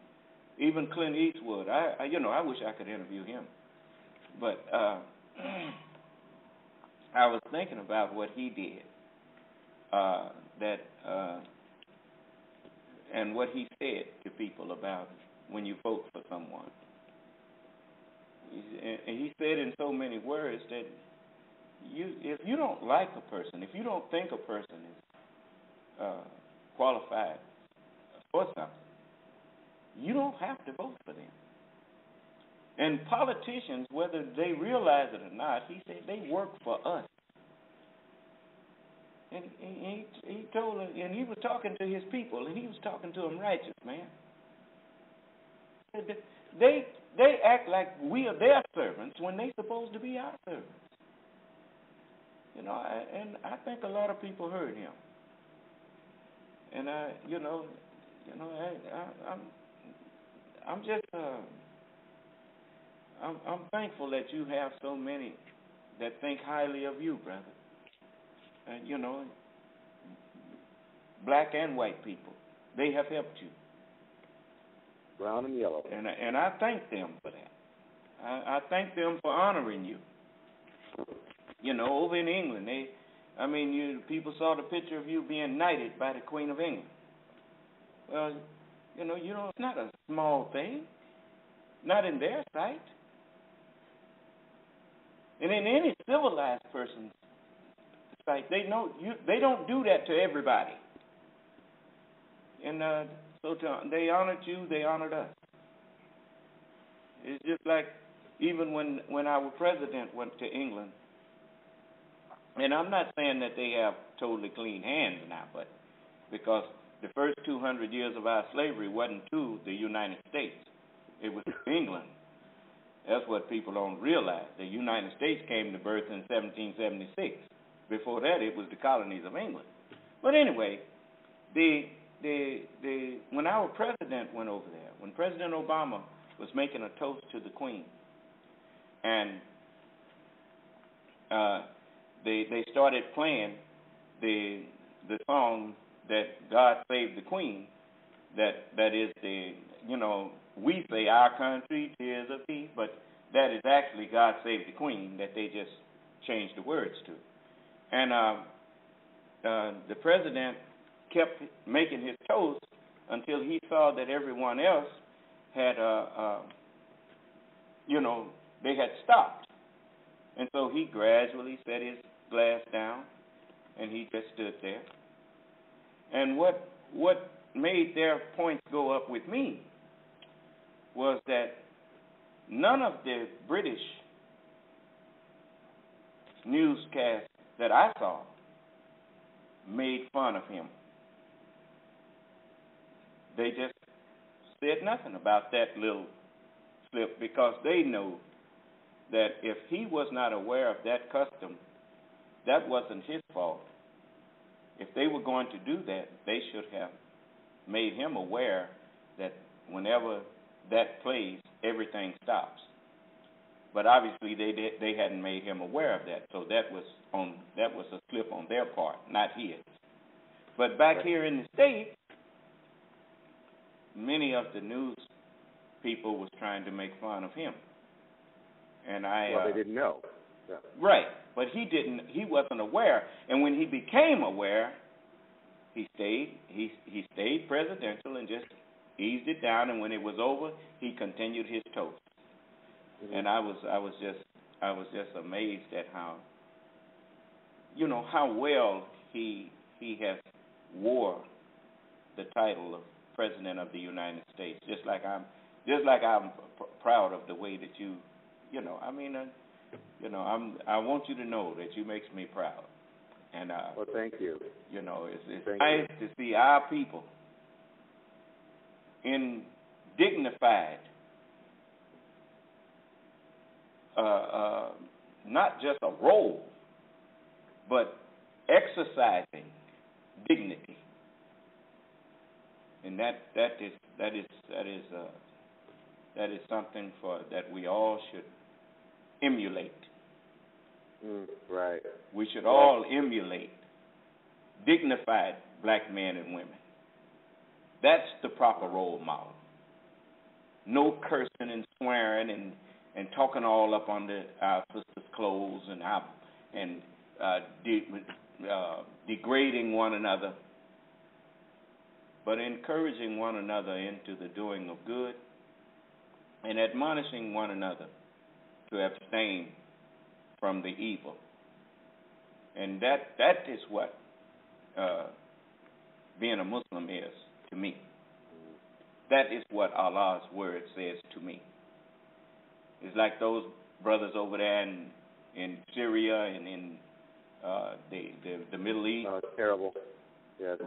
S3: even Clint Eastwood. I wish I could interview him, but I was thinking about what he did, and what he said to people about when you vote for someone. And he said in so many words that if you don't like a person, if you don't think a person is qualified for something, you don't have to vote for them. And politicians, whether they realize it or not, he said they work for us. And he told them, and he was talking to his people, and he was talking to them righteous, man. They act like we are their servants when they're supposed to be our servants. And I think a lot of people heard him. And I'm just I'm thankful that you have so many that think highly of you, brother. And black and white people, they have helped you.
S4: Brown and yellow.
S3: And I thank them for that. I thank them for honoring you. Over in England, people saw the picture of you being knighted by the Queen of England. Well, it's not a small thing, not in their sight. And in any civilized person's sight, they don't do that to everybody. And so they honored you, they honored us. It's just like even when our president went to England, and I'm not saying that they have totally clean hands now, but because the first 200 years of our slavery wasn't to the United States. It was to England. That's what people don't realize. The United States came to birth in 1776. Before that, it was the colonies of England. But anyway, when our president went over there, when President Obama was making a toast to the Queen, and they started playing the song that God Save the Queen, that is we say our country, tears of peace, but that is actually God Save the Queen that they just changed the words to. And the president kept making his toast until he saw that everyone else had, they had stopped. And so he gradually set his glass down, and he just stood there. And what made their points go up with me was that, none of the British newscasts that I saw made fun of him. They just said nothing about that little slip because they know that if he was not aware of that custom, that wasn't his fault. If they were going to do that, they should have made him aware that whenever that plays, everything stops. But obviously they hadn't made him aware of that, so that was a slip on their part, not his. But back here in the States, many of the news people was trying to make fun of him, and
S4: they didn't know. Yeah.
S3: Right, but he wasn't aware, and when he became aware, he stayed presidential and just eased it down, and when it was over, he continued his toast. Mm-hmm. And I was just amazed at how well he has wore the title of President of the United States. Just like I'm proud of the way that I want you to know that you makes me proud. And
S4: well, thank you.
S3: It's nice to see our people in dignified, not just a role, but exercising dignity, and that is something that we all should emulate.
S4: Right.
S3: We should all emulate dignified black men and women. That's the proper role model. No cursing and swearing and talking all up under our sisters' clothes and degrading one another, but encouraging one another into the doing of good and admonishing one another to abstain from the evil. And that is what being a Muslim is to me. That is what Allah's word says to me. It's like those brothers over there in Syria and in the Middle East.
S4: Oh, it's terrible. Yes.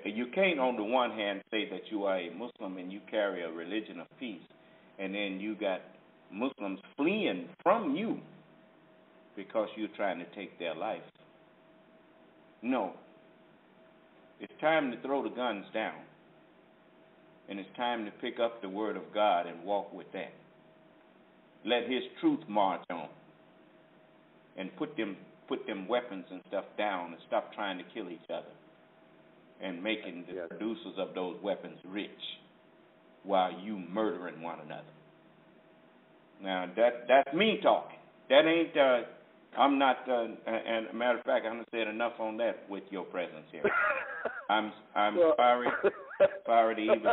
S3: You can't, on the one hand, say that you are a Muslim and you carry a religion of peace, and then you got Muslims fleeing from you because you're trying to take their life. No. It's time to throw the guns down, and it's time to pick up the word of God and walk with that. Let his truth march on, and put them weapons and stuff down, and stop trying to kill each other and making the producers of those weapons rich while you murdering one another. Now that's me talking. That ain't. I'm not. And a matter of fact, I haven't said enough on that with your presence here. I'm sorry to even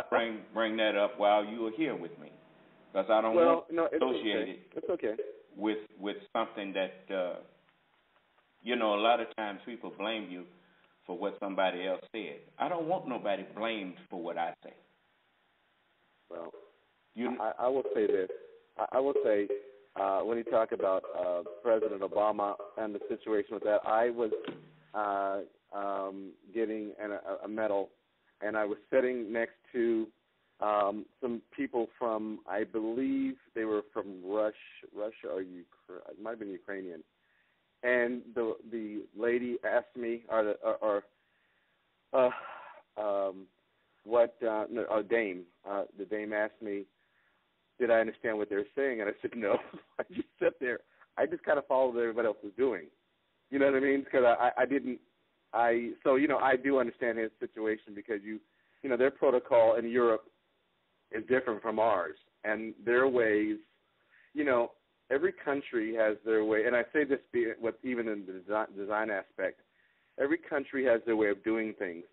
S3: bring that up while you are here with me, because I don't want to associate it with something that a lot of times people blame you for what somebody else said. I don't want nobody blamed for what I say.
S4: Well, I will say this. I will say, when you talk about President Obama and the situation with that, I was getting a medal, and I was sitting next to some people from, I believe they were from Russia or Ukraine. It might have been Ukrainian. And the lady asked me, the dame asked me, did I understand what they were saying? And I said, no. I just sat there. I just kind of followed what everybody else was doing. You know what I mean? Because I do understand his situation, because their protocol in Europe is different from ours, and their ways, every country has their way, and I say this even in the design aspect, every country has their way of doing things.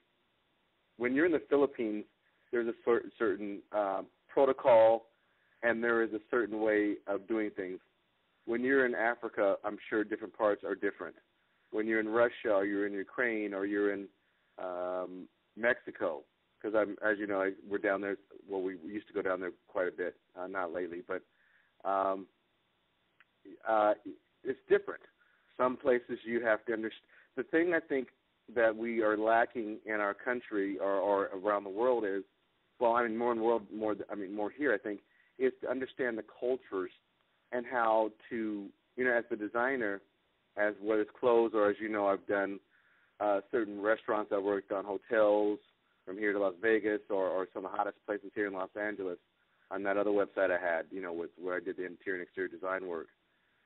S4: When you're in the Philippines, there's a certain protocol, and there is a certain way of doing things. When you're in Africa, I'm sure different parts are different. When you're in Russia, or you're in Ukraine, or you're in Mexico, because as you know, we're down there. Well, we used to go down there quite a bit, not lately, but it's different. Some places you have to understand. The thing I think that we are lacking in our country or around the world is, well, I mean, more in the world, more here, I think, is to understand the cultures and how to, as the designer, as whether it's clothes or, as you know, I've done certain restaurants. I worked on hotels from here to Las Vegas or some of the hottest places here in Los Angeles on that other website I had, where I did the interior and exterior design work.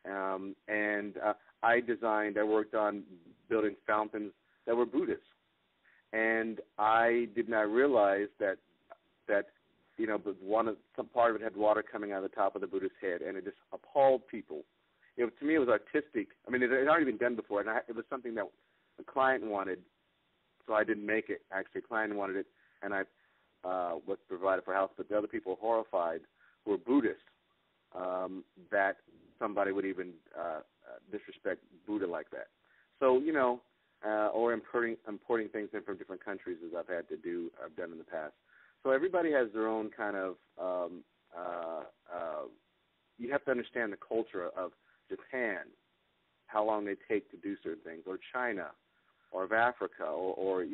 S4: And I worked on building fountains that were Buddhist. And I did not realize that some part of it had water coming out of the top of the Buddha's head, and it just appalled people. To me, it was artistic. I mean, it had already been done before, and it was something that a client wanted, so I didn't make it. Actually, a client wanted it, and I was provided for house, but the other people were horrified, who were Buddhists, that somebody would even disrespect Buddha like that. So, or importing things in from different countries, as I've done in the past. So everybody has their own kind of, you have to understand the culture of Japan, how long they take to do certain things, or China, or of Africa, or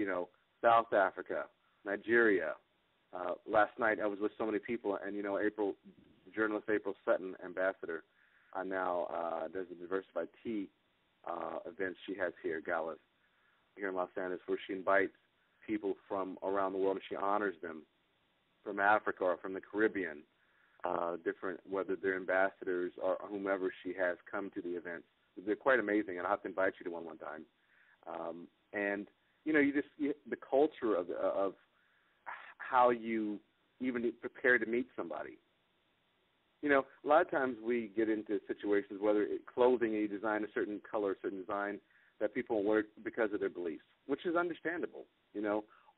S4: South Africa, Nigeria. Last night I was with so many people, and, journalist April Sutton, ambassador, now does the Diversified Tea events she has here, galas, here in Los Angeles, where she invites people from around the world, and she honors them from Africa or from the Caribbean, different, whether they're ambassadors or whomever she has come to the events. They're quite amazing, and I'll have to invite you to one time. And, the culture of how you even prepare to meet somebody. A lot of times we get into situations, whether clothing, you design a certain color, a certain design, that people wear because of their beliefs, which is understandable,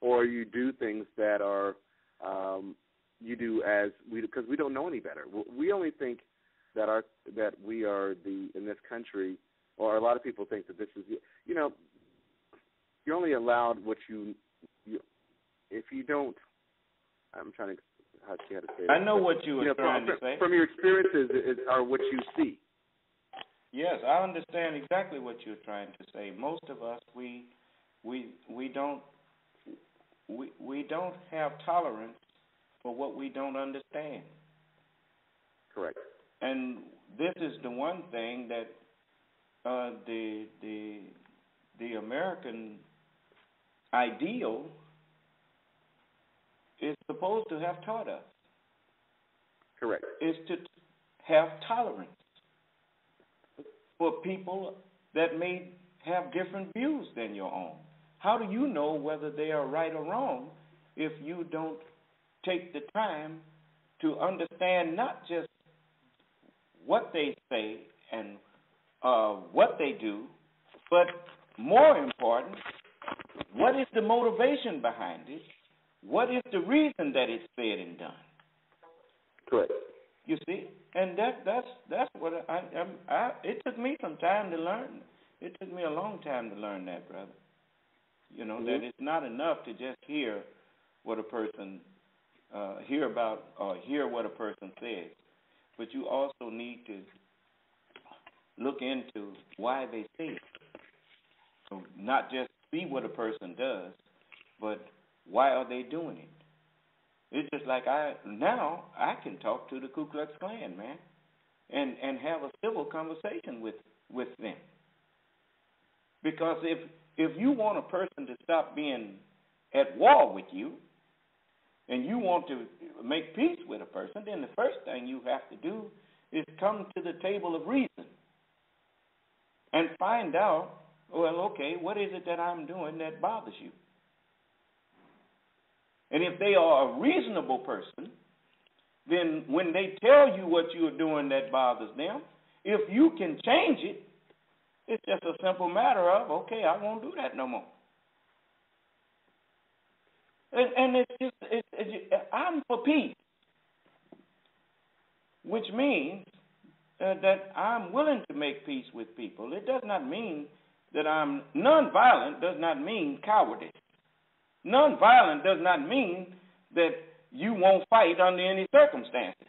S4: or you do things that are, because we don't know any better. We only think that we are in this country, or a lot of people think that this is, you're only allowed what you if you don't, I'm trying to, how to say it.
S3: I know what you were trying to say.
S4: From your experiences are what you see.
S3: Yes, I understand exactly what you're trying to say. Most of us, we don't have tolerance for what we don't understand.
S4: Correct.
S3: And this is the one thing that the American ideal is supposed to have taught us.
S4: Correct.
S3: Is to have tolerance for people that may have different views than your own. How do you know whether they are right or wrong if you don't take the time to understand not just what they say and what they do, but more important, what is the motivation behind it? What is the reason that it's said and done?
S4: Correct.
S3: You see, and that's what it took me some time to learn. It took me a long time to learn that, brother. That it's not enough to just hear what a person hear about or hear what a person says, but you also need to look into why they say it. So not just see what a person does, but why are they doing it? It's just like I can talk to the Ku Klux Klan, man, and have a civil conversation with them. Because if you want a person to stop being at war with you, and you want to make peace with a person, then the first thing you have to do is come to the table of reason and find out, well, okay, what is it that I'm doing that bothers you? And if they are a reasonable person, then when they tell you what you're doing that bothers them, if you can change it, it's just a simple matter of, okay, I won't do that no more. And I'm for peace, which means that I'm willing to make peace with people. It does not mean that I'm nonviolent. Does not mean cowardice. Nonviolent does not mean that you won't fight under any circumstances.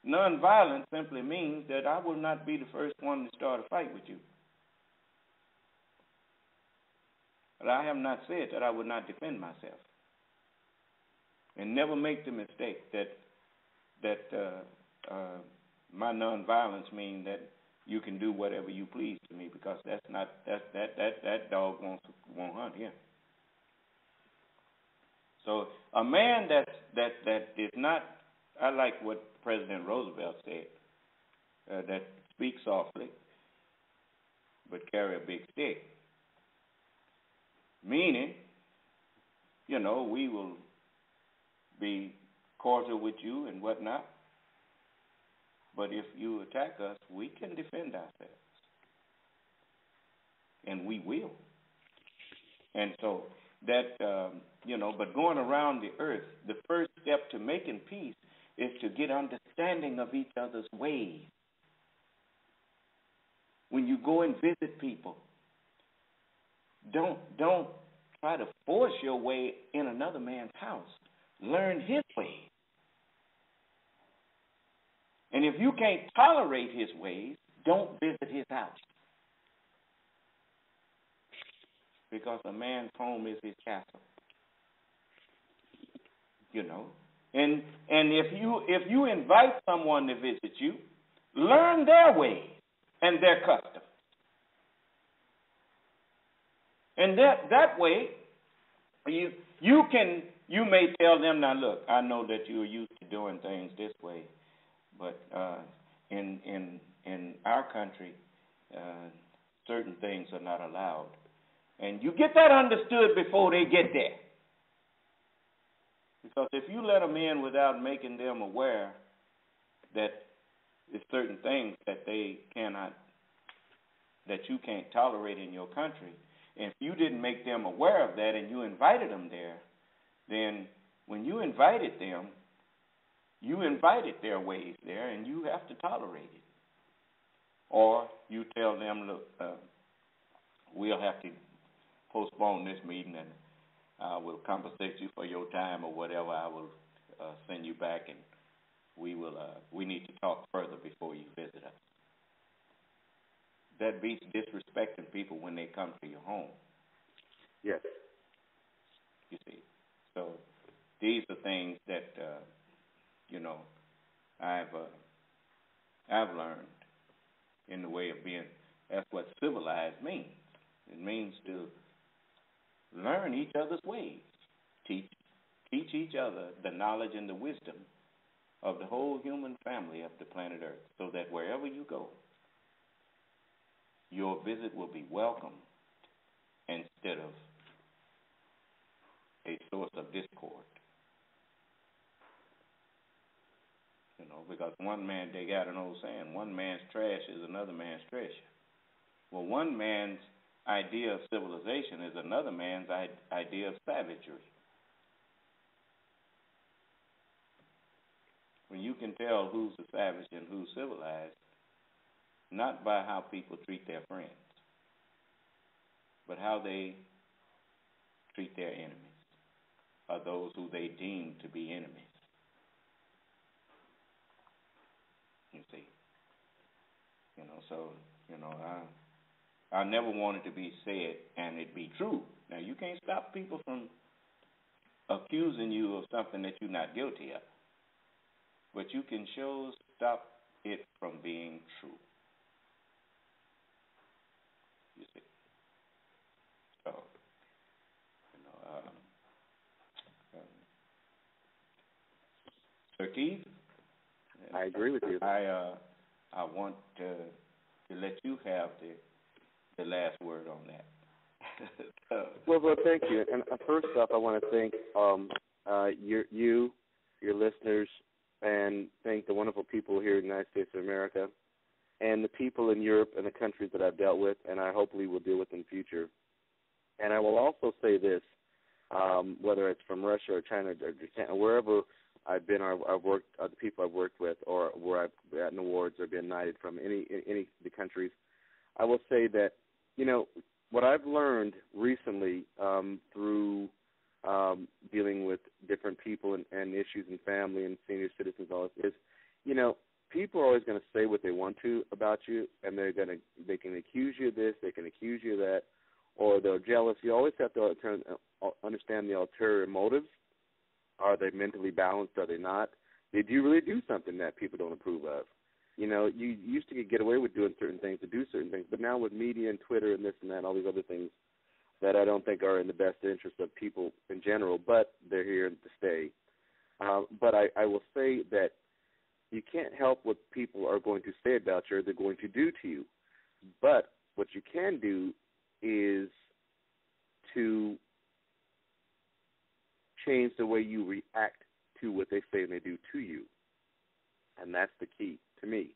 S3: Nonviolent simply means that I will not be the first one to start a fight with you. But I have not said that I would not defend myself. And never make the mistake that my nonviolence means that you can do whatever you please to me, because that's not that dog won't hunt here. So a man that is not, I like what President Roosevelt said, that speak softly but carry a big stick. Meaning, we will be cordial with you and whatnot, but if you attack us, we can defend ourselves. And we will. And so that, but going around the earth, the first step to making peace is to get understanding of each other's ways. When you go and visit people, don't try to force your way in another man's house. Learn his ways. And if you can't tolerate his ways, don't visit his house. Because a man's home is his castle. And if you invite someone to visit you, learn their ways and their customs. And that way, you may tell them, now look, I know that you're used to doing things this way, but in our country, certain things are not allowed. And you get that understood before they get there. Because if you let them in without making them aware that there's certain things that that you can't tolerate in your country, and if you didn't make them aware of that and you invited them there, then when you invited them, you invited their ways there, and you have to tolerate it. Or you tell them, look, we'll have to postpone this meeting, and I will compensate you for your time or whatever. I will send you back, and we need to talk further before you visit us. That beats disrespecting people when they come to your home.
S4: Yes.
S3: You see. So these are things that, I've learned in the way of being. That's what civilized means. It means to learn each other's ways. Teach each other the knowledge and the wisdom of the whole human family of the planet Earth, so that wherever you go, your visit will be welcome instead of a source of discord. Because they got an old saying, one man's trash is another man's treasure. Well, one man's idea of civilization is another man's idea of savagery. When you can tell who's a savage and who's civilized, not by how people treat their friends, but how they treat their enemies, or those who they deem to be enemies. You see, I never wanted to be said and it be true. Now, you can't stop people from accusing you of something that you're not guilty of, but you can sure stop it from being true. You see. So, Sir Keith,
S4: I agree with you.
S3: I want to let you have the last word on that.
S4: Well, thank you. And first off, I want to thank your listeners, and thank the wonderful people here in the United States of America, and the people in Europe and the countries that I've dealt with, and I hopefully will deal with in the future. And I will also say this, whether it's from Russia or China or Japan, wherever I've been, or I've worked, the people I've worked with, or where I've gotten awards or been knighted from any of the countries, I will say that, what I've learned recently through dealing with different people and issues in family and senior citizens, all this is, people are always going to say what they want to about you, and they can accuse you of this, they can accuse you of that, or they're jealous. You always have to understand the ulterior motives. Are they mentally balanced? Are they not? Did you really do something that people don't approve of? You used to get away with doing certain things, to do certain things, but now with media and Twitter and this and that and all these other things that I don't think are in the best interest of people in general, but they're here to stay. But I will say that you can't help what people are going to say about you or they're going to do to you. But what you can do is to change the way you react to what they say and they do to you. And that's the key to me.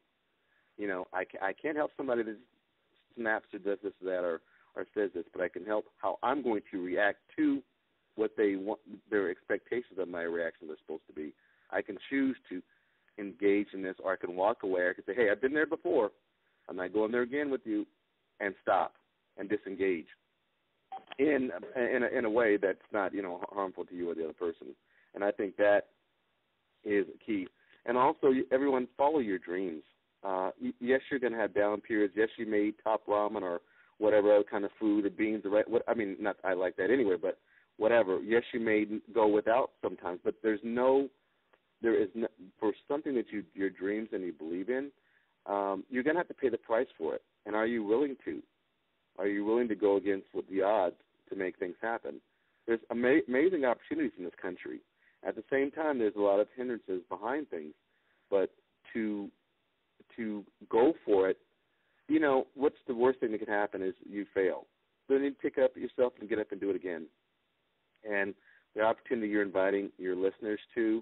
S4: I can't help somebody that snaps or does this or that or says this, but I can help how I'm going to react to what they want, their expectations of my reactions are supposed to be. I can choose to engage in this, or I can walk away. I can say, hey, I've been there before. I'm not going there again with you, and stop and disengage in a way that's not, harmful to you or the other person. And I think that is key. And also, everyone follow your dreams. Yes, you're going to have down periods. Yes, you may eat top ramen or whatever other kind of food or beans. Not I like that anyway, but whatever. Yes, you may go without sometimes, but there is no, for something that your dreams and you believe in, you're going to have to pay the price for it. And are you willing to? Are you willing to go against the odds to make things happen? There's amazing opportunities in this country. At the same time, there's a lot of hindrances behind things. But to go for it, what's the worst thing that can happen is you fail. Then you pick up yourself and get up and do it again. And the opportunity you're inviting your listeners to,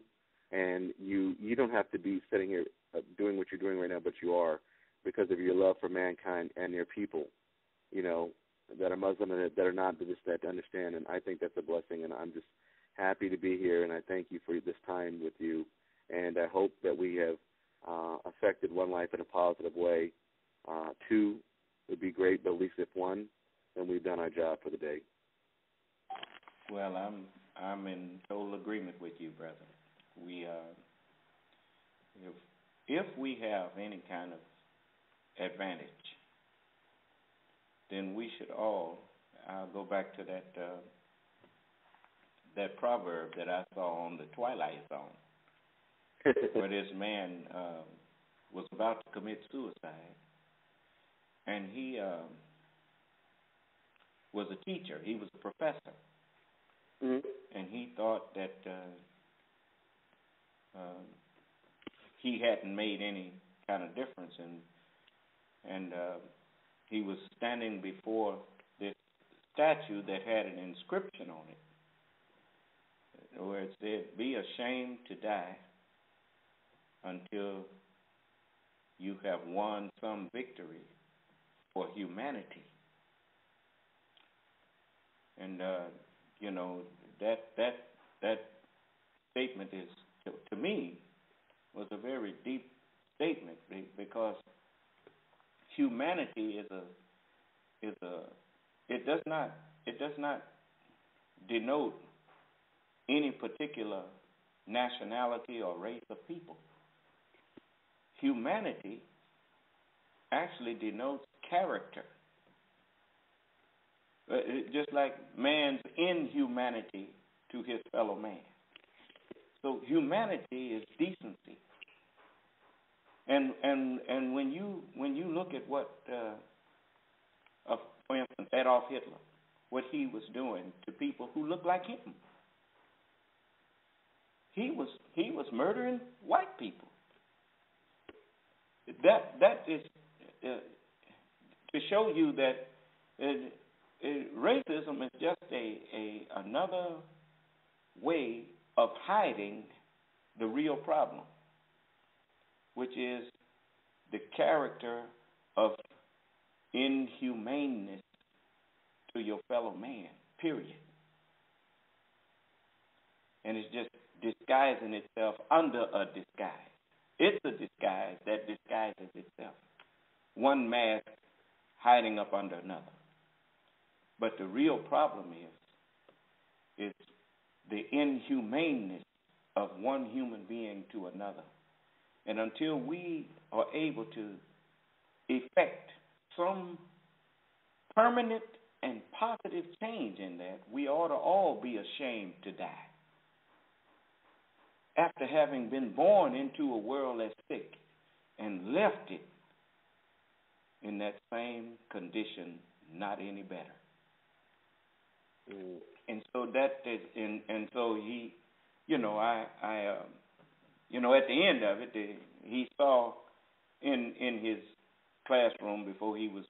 S4: and you don't have to be sitting here doing what you're doing right now, but you are, because of your love for mankind and their people, that are Muslim and that are not, but just that to understand. And I think that's a blessing, and I'm just happy to be here, and I thank you for this time with you. And I hope that we have affected one life in a positive way. Two would be great, but at least if one, then we've done our job for the day.
S3: Well, I'm in total agreement with you, brother. We if we have any kind of advantage, then we should all. I'll go back to that proverb that I saw on the Twilight Zone, where this man was about to commit suicide, and he was a teacher. He was a professor, and he thought that he hadn't made any kind of difference, and he was standing before this statue that had an inscription on it, where it said, "Be ashamed to die until you have won some victory for humanity." And that statement is, to me, was a very deep statement, because humanity it does not denote any particular nationality or race of people. Humanity actually denotes character. Just like man's inhumanity to his fellow man. So humanity is decency. And when you look at what, for instance, Adolf Hitler, what he was doing to people who looked like him, he was murdering white people. That is to show you that racism is just another way of hiding the real problem, which is the character of inhumaneness to your fellow man, period. And it's just disguising itself under a disguise. It's a disguise that disguises itself. One mask hiding up under another. But the real problem is the inhumaneness of one human being to another. And until we are able to effect some permanent and positive change in that, we ought to all be ashamed to die. After having been born into a world that's sick and left it in that same condition, not any better. And so that is, and so he, at the end of it, he saw in his classroom before he was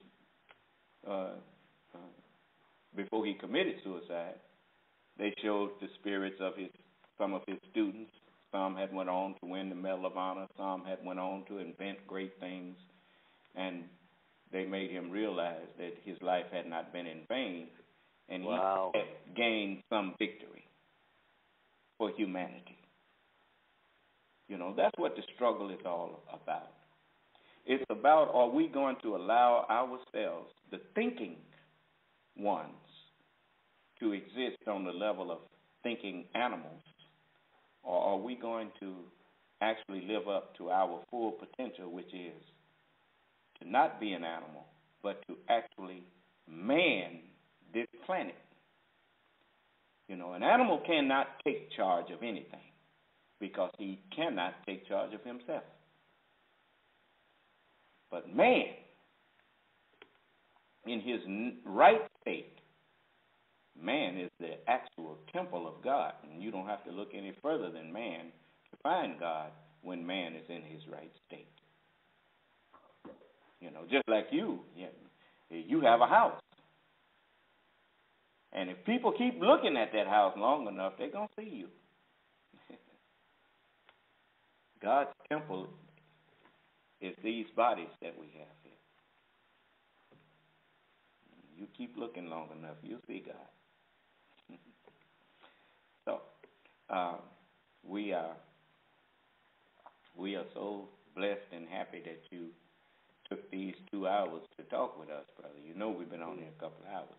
S3: before he committed suicide, they showed the spirits of some of his students. Some had went on to win the Medal of Honor. Some had went on to invent great things, and they made him realize that his life had not been in vain, and he had gained some victory for humanity. That's what the struggle is all about. It's about, are we going to allow ourselves, the thinking ones, to exist on the level of thinking animals, or are we going to actually live up to our full potential, which is to not be an animal, but to actually man this planet? An animal cannot take charge of anything because he cannot take charge of himself. But man, in his right state, man is the actual temple of God, and you don't have to look any further than man to find God when man is in his right state. Just like you have a house. And if people keep looking at that house long enough, they're going to see you. God's temple is these bodies that we have here. You keep looking long enough, you'll see God. So, we are so blessed and happy that you took these 2 hours to talk with us, brother. We've been on here a couple of hours.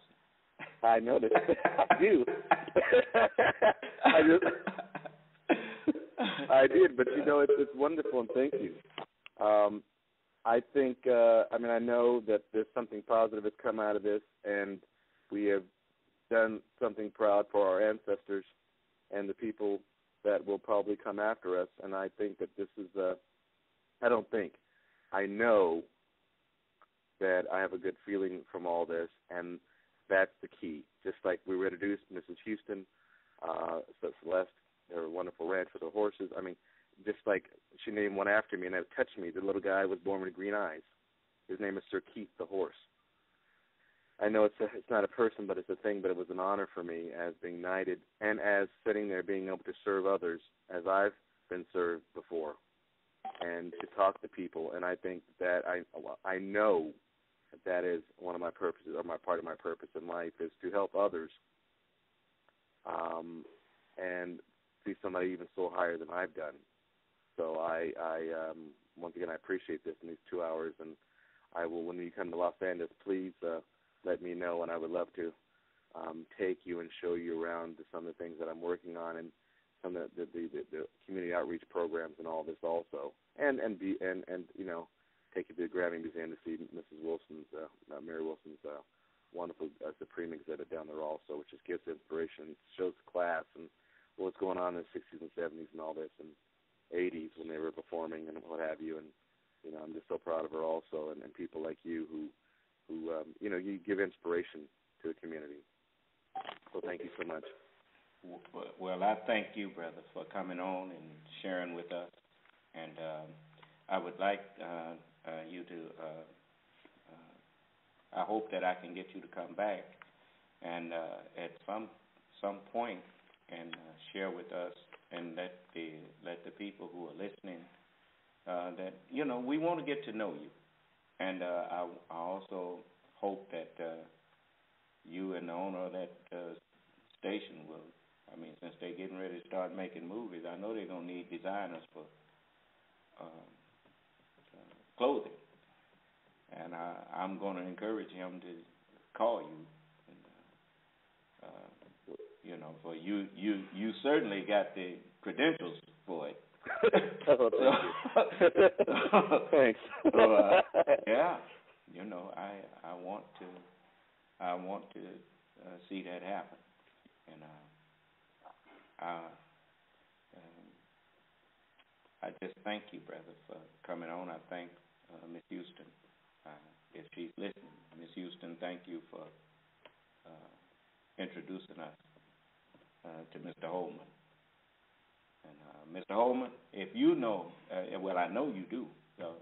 S4: I noticed. I do. I did, but it's wonderful, and thank you. I think, I know that there's something positive that's come out of this, and we have done something proud for our ancestors and the people that will probably come after us. And I think that this is I know that I have a good feeling from all this, and that's the key. Just like we were introduced Mrs. Houston, Celeste, her wonderful ranch with her horses. Just like she named one after me, and it touched me. The little guy was born with green eyes. His name is Sir Keith the horse. I know it's not a person, but it's a thing, but it was an honor for me as being knighted and as sitting there being able to serve others as I've been served before and to talk to people. And I think that I know that is one of my purposes, or part of my purpose in life, is to help others and see somebody even so higher than I've done. So I once again, I appreciate this in these 2 hours, and I will, when you come to Los Angeles, please let me know, and I would love to take you and show you around to some of the things that I'm working on, and some of the community outreach programs and all this also, and take you to the Grammy Museum to see Mrs. Wilson's, Mary Wilson's wonderful Supreme exhibit down there also, which just gives inspiration, shows class and what's going on in the 60s and 70s and all this, and 80s when they were performing and what have you. And I'm just so proud of her also, and people like you who you give inspiration to the community. So thank you so much.
S3: Well, I thank you, brother, for coming on and sharing with us. And I would like you to, I hope that I can get you to come back and at some point and share with us, and let the people who are listening that we want to get to know you. And I also hope that you and the owner of that station will, since they're getting ready to start making movies, I know they're going to need designers for clothing. And I'm going to encourage him to call you. And, for you certainly got the credentials for it.
S4: Oh, thank you. Thanks.
S3: So, yeah, I want to see that happen, and I just thank you, brother, for coming on. I thank Miss Houston, if she's listening. Miss Houston, thank you for introducing us to Mr. Holman. And Mr. Holman, if you know, well, I know you do. So,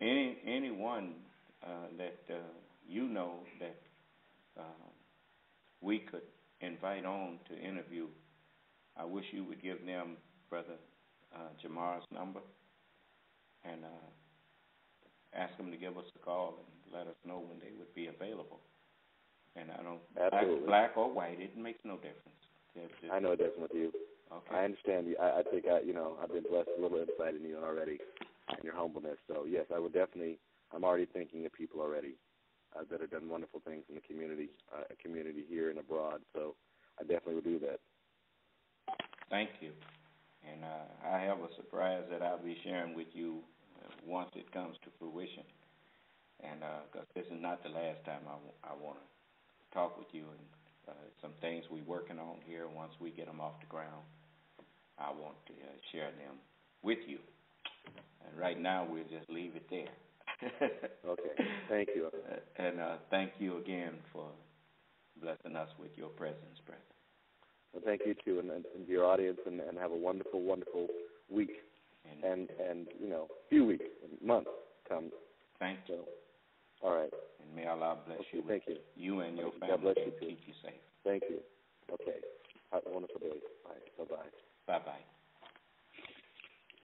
S3: anyone that you know that we could invite on to interview, I wish you would give them Brother Jamar's number and ask them to give us a call and let us know when they would be available. And I don't, black or white, it makes no difference.
S4: I know it doesn't with you.
S3: Okay.
S4: I understand you. I think I've been blessed with a little insight in you already, and your humbleness. So yes, I would definitely. I'm already thinking of people already that have done wonderful things in the community here and abroad. So I definitely would do that.
S3: Thank you. And I have a surprise that I'll be sharing with you once it comes to fruition. And because this is not the last time I want to talk with you, and some things we're working on here. Once we get them off the ground, I want to share them with you. And right now, we'll just leave it there.
S4: Okay. Thank you.
S3: And thank you again for blessing us with your presence, brother.
S4: Well, thank you too, and to your audience, and have a wonderful, wonderful week, and few weeks, months come.
S3: Thank you.
S4: So, all right.
S3: And may Allah bless you.
S4: Thank you.
S3: You and your family.
S4: God bless you
S3: and
S4: too.
S3: Keep you safe.
S4: Thank you. Okay. Have a wonderful day. Bye. Bye-bye.
S3: Bye-bye.